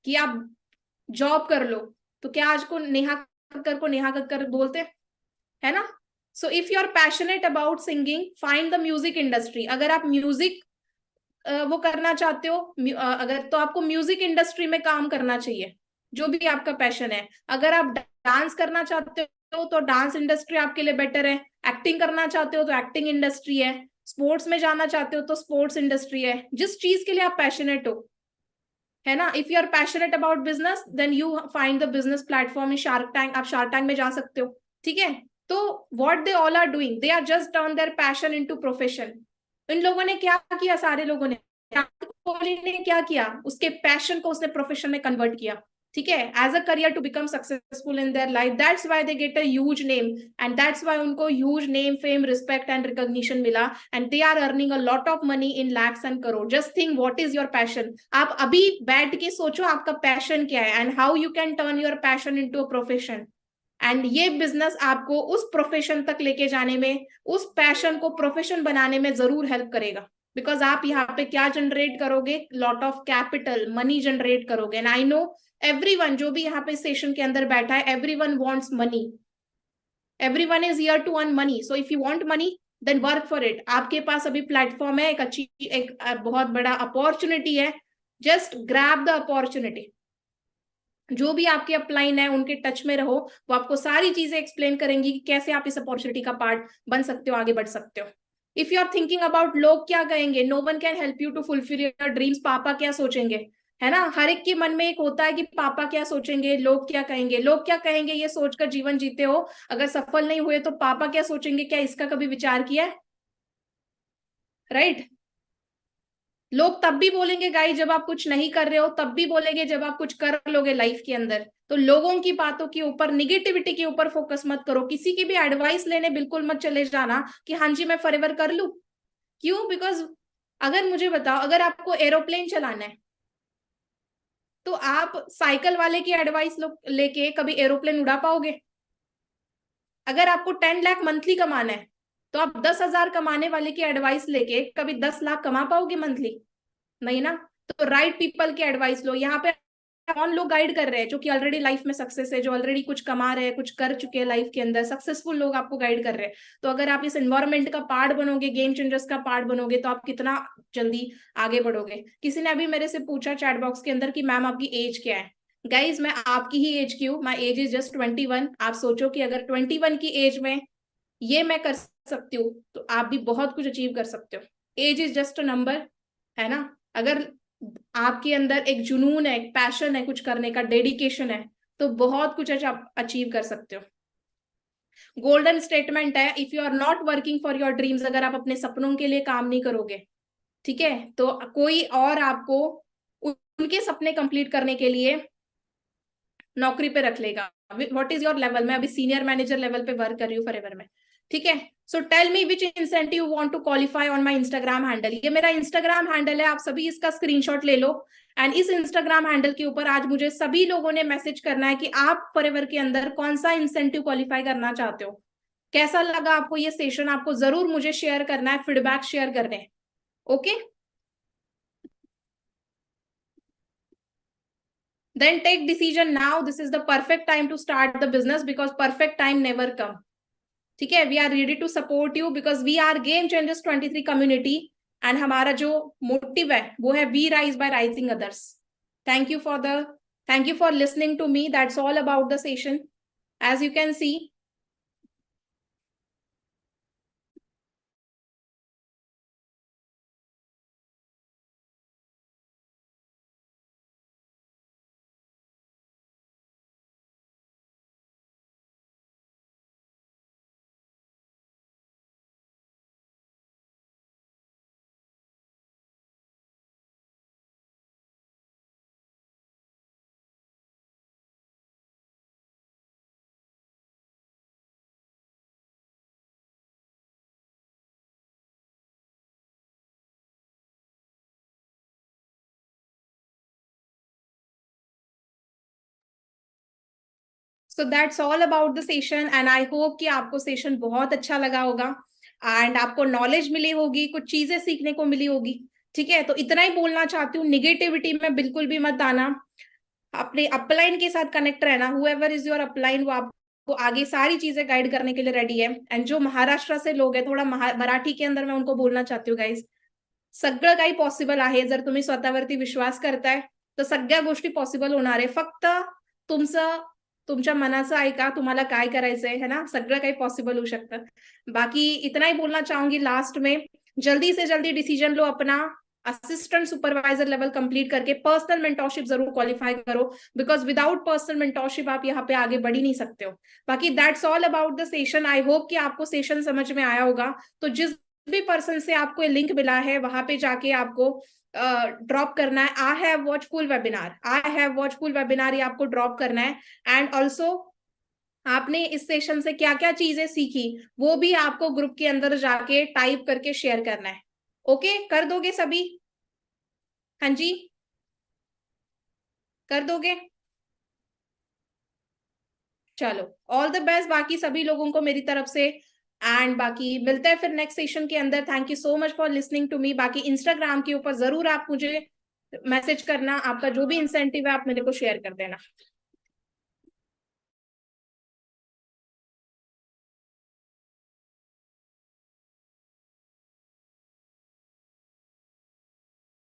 कि आप जॉब कर लो, तो क्या आज को नेहा कक्कर बोलते, है ना। So if you are passionate about singing, find the music industry. अगर आप म्यूजिक वो करना चाहते हो, अगर, तो आपको म्यूजिक इंडस्ट्री में काम करना चाहिए, जो भी आपका पैशन है। अगर आप डांस करना चाहते हो तो डांस इंडस्ट्री आपके लिए बेटर है, एक्टिंग करना चाहते हो तो एक्टिंग इंडस्ट्री है, स्पोर्ट्स में जाना चाहते हो तो स्पोर्ट्स इंडस्ट्री है, जिस चीज के लिए आप पैशनेट हो, है ना। If you are passionate about business then you find the business platform in Shark Tank, आप शार्क टैंक में जा सकते हो, ठीक है। तो what they all are doing, they are just turn their passion into profession. इन लोगों ने क्या किया, सारे लोगों ने, कोहली ने क्या किया, उसके पैशन को उसने प्रोफेशन में कन्वर्ट किया, ठीक है, as a career to become successful in their life. That's why they get a huge name and that's why उनको huge name, fame, respect and recognition मिला and they are earning a lot of money in lakhs and crore. Just think what is your passion. आप अभी बैठ के सोचो आपका passion क्या है and how you can turn your passion into a profession. And ये बिजनेस आपको उस प्रोफेशन तक लेके जाने में, उस पैशन को प्रोफेशन बनाने में जरूर हेल्प करेगा। बिकॉज आप यहाँ पे क्या जनरेट करोगे, lot of capital, money generate करोगे। एंड आई नो एवरीवन जो भी यहाँ पे सेशन के अंदर बैठा है, everyone wants money, everyone is here to earn money. So if you want money then work for it. आपके पास अभी प्लेटफॉर्म है, एक अच्छी, एक बहुत बड़ा अपॉर्चुनिटी है, जस्ट ग्रैब द अपॉर्चुनिटी। जो भी आपके अपलाइन है उनके टच में रहो, वो आपको सारी चीजें एक्सप्लेन करेंगी कि कैसे आप इस अपॉर्चुनिटी का पार्ट बन सकते हो, आगे बढ़ सकते हो। If you are thinking about लोग क्या कहेंगे, no one can help you to fulfil your dreams, पापा क्या सोचेंगे, है ना। हर एक के मन में एक होता है कि पापा क्या सोचेंगे, लोग क्या कहेंगे, लोग क्या कहेंगे ये सोचकर जीवन जीते हो। अगर सफल नहीं हुए तो पापा क्या सोचेंगे, क्या इसका कभी विचार किया है, राइट। लोग तब भी बोलेंगे गाइस जब आप कुछ नहीं कर रहे हो, तब भी बोलेंगे जब आप कुछ कर लोगे लाइफ के अंदर। तो लोगों की बातों के ऊपर, निगेटिविटी के ऊपर फोकस मत करो। किसी की भी एडवाइस लेने बिल्कुल मत चले जाना कि हाँ जी मैं फॉरएवर कर लूं। क्यों? बिकॉज अगर मुझे बताओ, अगर आपको एरोप्लेन चलाना है तो आप साइकिल वाले की एडवाइस लेके कभी एरोप्लेन उड़ा पाओगे? अगर आपको 10 लाख मंथली कमाना है तो आप 10,000 कमाने वाले की एडवाइस लेके कभी 10 लाख कमा पाओगे मंथली? नहीं ना। तो राइट पीपल की एडवाइस लो। यहाँ पे कौन लोग गाइड कर रहे हैं जो कि ऑलरेडी लाइफ में सक्सेस है, जो ऑलरेडी कुछ कमा रहे हैं, कुछ कर चुके हैं लाइफ के अंदर, सक्सेसफुल लोग आपको गाइड कर रहे हैं। तो अगर आप इस एनवायरमेंट का पार्ट बनोगे, गेम चेंजर्स का पार्ट बनोगे, तो आप कितना जल्दी आगे बढ़ोगे। किसी ने अभी मेरे से पूछा चैट बॉक्स के अंदर कि मैम आपकी एज क्या है। गाइज मैं आपकी ही एज की हूँ, माई एज इज जस्ट 21। आप सोचो कि अगर 21 की एज में ये मैं कर सकती हूँ तो आप भी बहुत कुछ अचीव कर सकते हो। Age is just a number, है ना। अगर आपके अंदर एक जुनून है, एक पैशन है कुछ करने का, डेडिकेशन है, तो बहुत कुछ आप अचीव कर सकते हो। गोल्डन स्टेटमेंट है, if you are not working for your dreams, अगर आप अपने सपनों के लिए काम नहीं करोगे, ठीक है, तो कोई और आपको उनके सपने कंप्लीट करने के लिए नौकरी पे रख लेगा। What is your level? मैं अभी सीनियर मैनेजर लेवल पे वर्क कर रही हूँ फॉरएवर में, ठीक है। So tell me which incentive you want to qualify on my Instagram handle. ये मेरा इंस्टाग्राम हैंडल है, आप सभी इसका स्क्रीनशॉट ले लो। एंड इस इंस्टाग्राम हैंडल के ऊपर आज मुझे सभी लोगों ने मैसेज करना है कि आप फॉरएवर के अंदर कौन सा इंसेंटिव क्वालिफाई करना चाहते हो। कैसा लगा आपको ये सेशन? आपको जरूर मुझे शेयर करना है, फीडबैक शेयर करने हैं, okay. Then take decision now. This is the perfect time to start the business because perfect time never come. ठीक है, we are ready to support you because we are Game Changers 23 community and हमारा जो motive है वो है we rise by rising others. Thank you for listening to me. That's all about the session. As you can see, so that's all about the session and I hope कि आपको session बहुत अच्छा लगा होगा and आपको knowledge मिली होगी, कुछ चीजें सीखने को मिली होगी, ठीक है। तो इतना ही बोलना चाहती हूँ, निगेटिविटी में बिल्कुल भी मत आना, अपने अपलाइन के साथ कनेक्ट रहना। हुएवर इज योर अपलाइन वो आपको आगे सारी चीजें गाइड करने के लिए रेडी है। एंड जो महाराष्ट्र से लोग हैं, थोड़ा मराठी के अंदर मैं उनको बोलना चाहती हूँ, गाइज सगळं काही पॉसिबल आहे जर तुम्ही स्वतःवरती विश्वास करताय तर सगळ्या गोष्टी पॉसिबल होणार आहे। फक्त तुमचं तुमच्या मनाचं ऐका, तुम्हाला काय करायचंय है ना, सगळं काही पॉसिबल होऊ शकतं. बाकी इतना ही बोलना चाहूंगी लास्ट में, जल्दी से जल्दी डिसीजन लो अपना, असिस्टेंट सुपरवाइजर लेवल कंप्लीट करके पर्सनल मेंटोरशिप जरूर क्वालिफाई करो, बिकॉज विदाउट पर्सनल मेंटोरशिप आप यहाँ पे आगे बढ़ ही नहीं सकते हो. बाकी that's all about the session. I hope कि आपको सेशन समझ में आया होगा. तो जिस भी पर्सन से आपको लिंक मिला है वहां पे जाके आपको ड्रॉप करना है, I have watch full webinar, ये आपको ड्रॉप करना है. एंड ऑल्सो आपने इस सेशन से क्या क्या चीजें सीखी वो भी आपको ग्रुप के अंदर जाके टाइप करके शेयर करना है. ओके, कर दोगे सभी? हाँ जी, कर दोगे? चलो, ऑल द बेस्ट बाकी सभी लोगों को मेरी तरफ से. एंड बाकी मिलते हैं फिर नेक्स्ट सेशन के अंदर. Thank you so much for listening to me. बाकी इंस्टाग्राम के ऊपर जरूर आप मुझे मैसेज करना, आपका जो भी इंसेंटिव है आप मेरे को शेयर कर देना.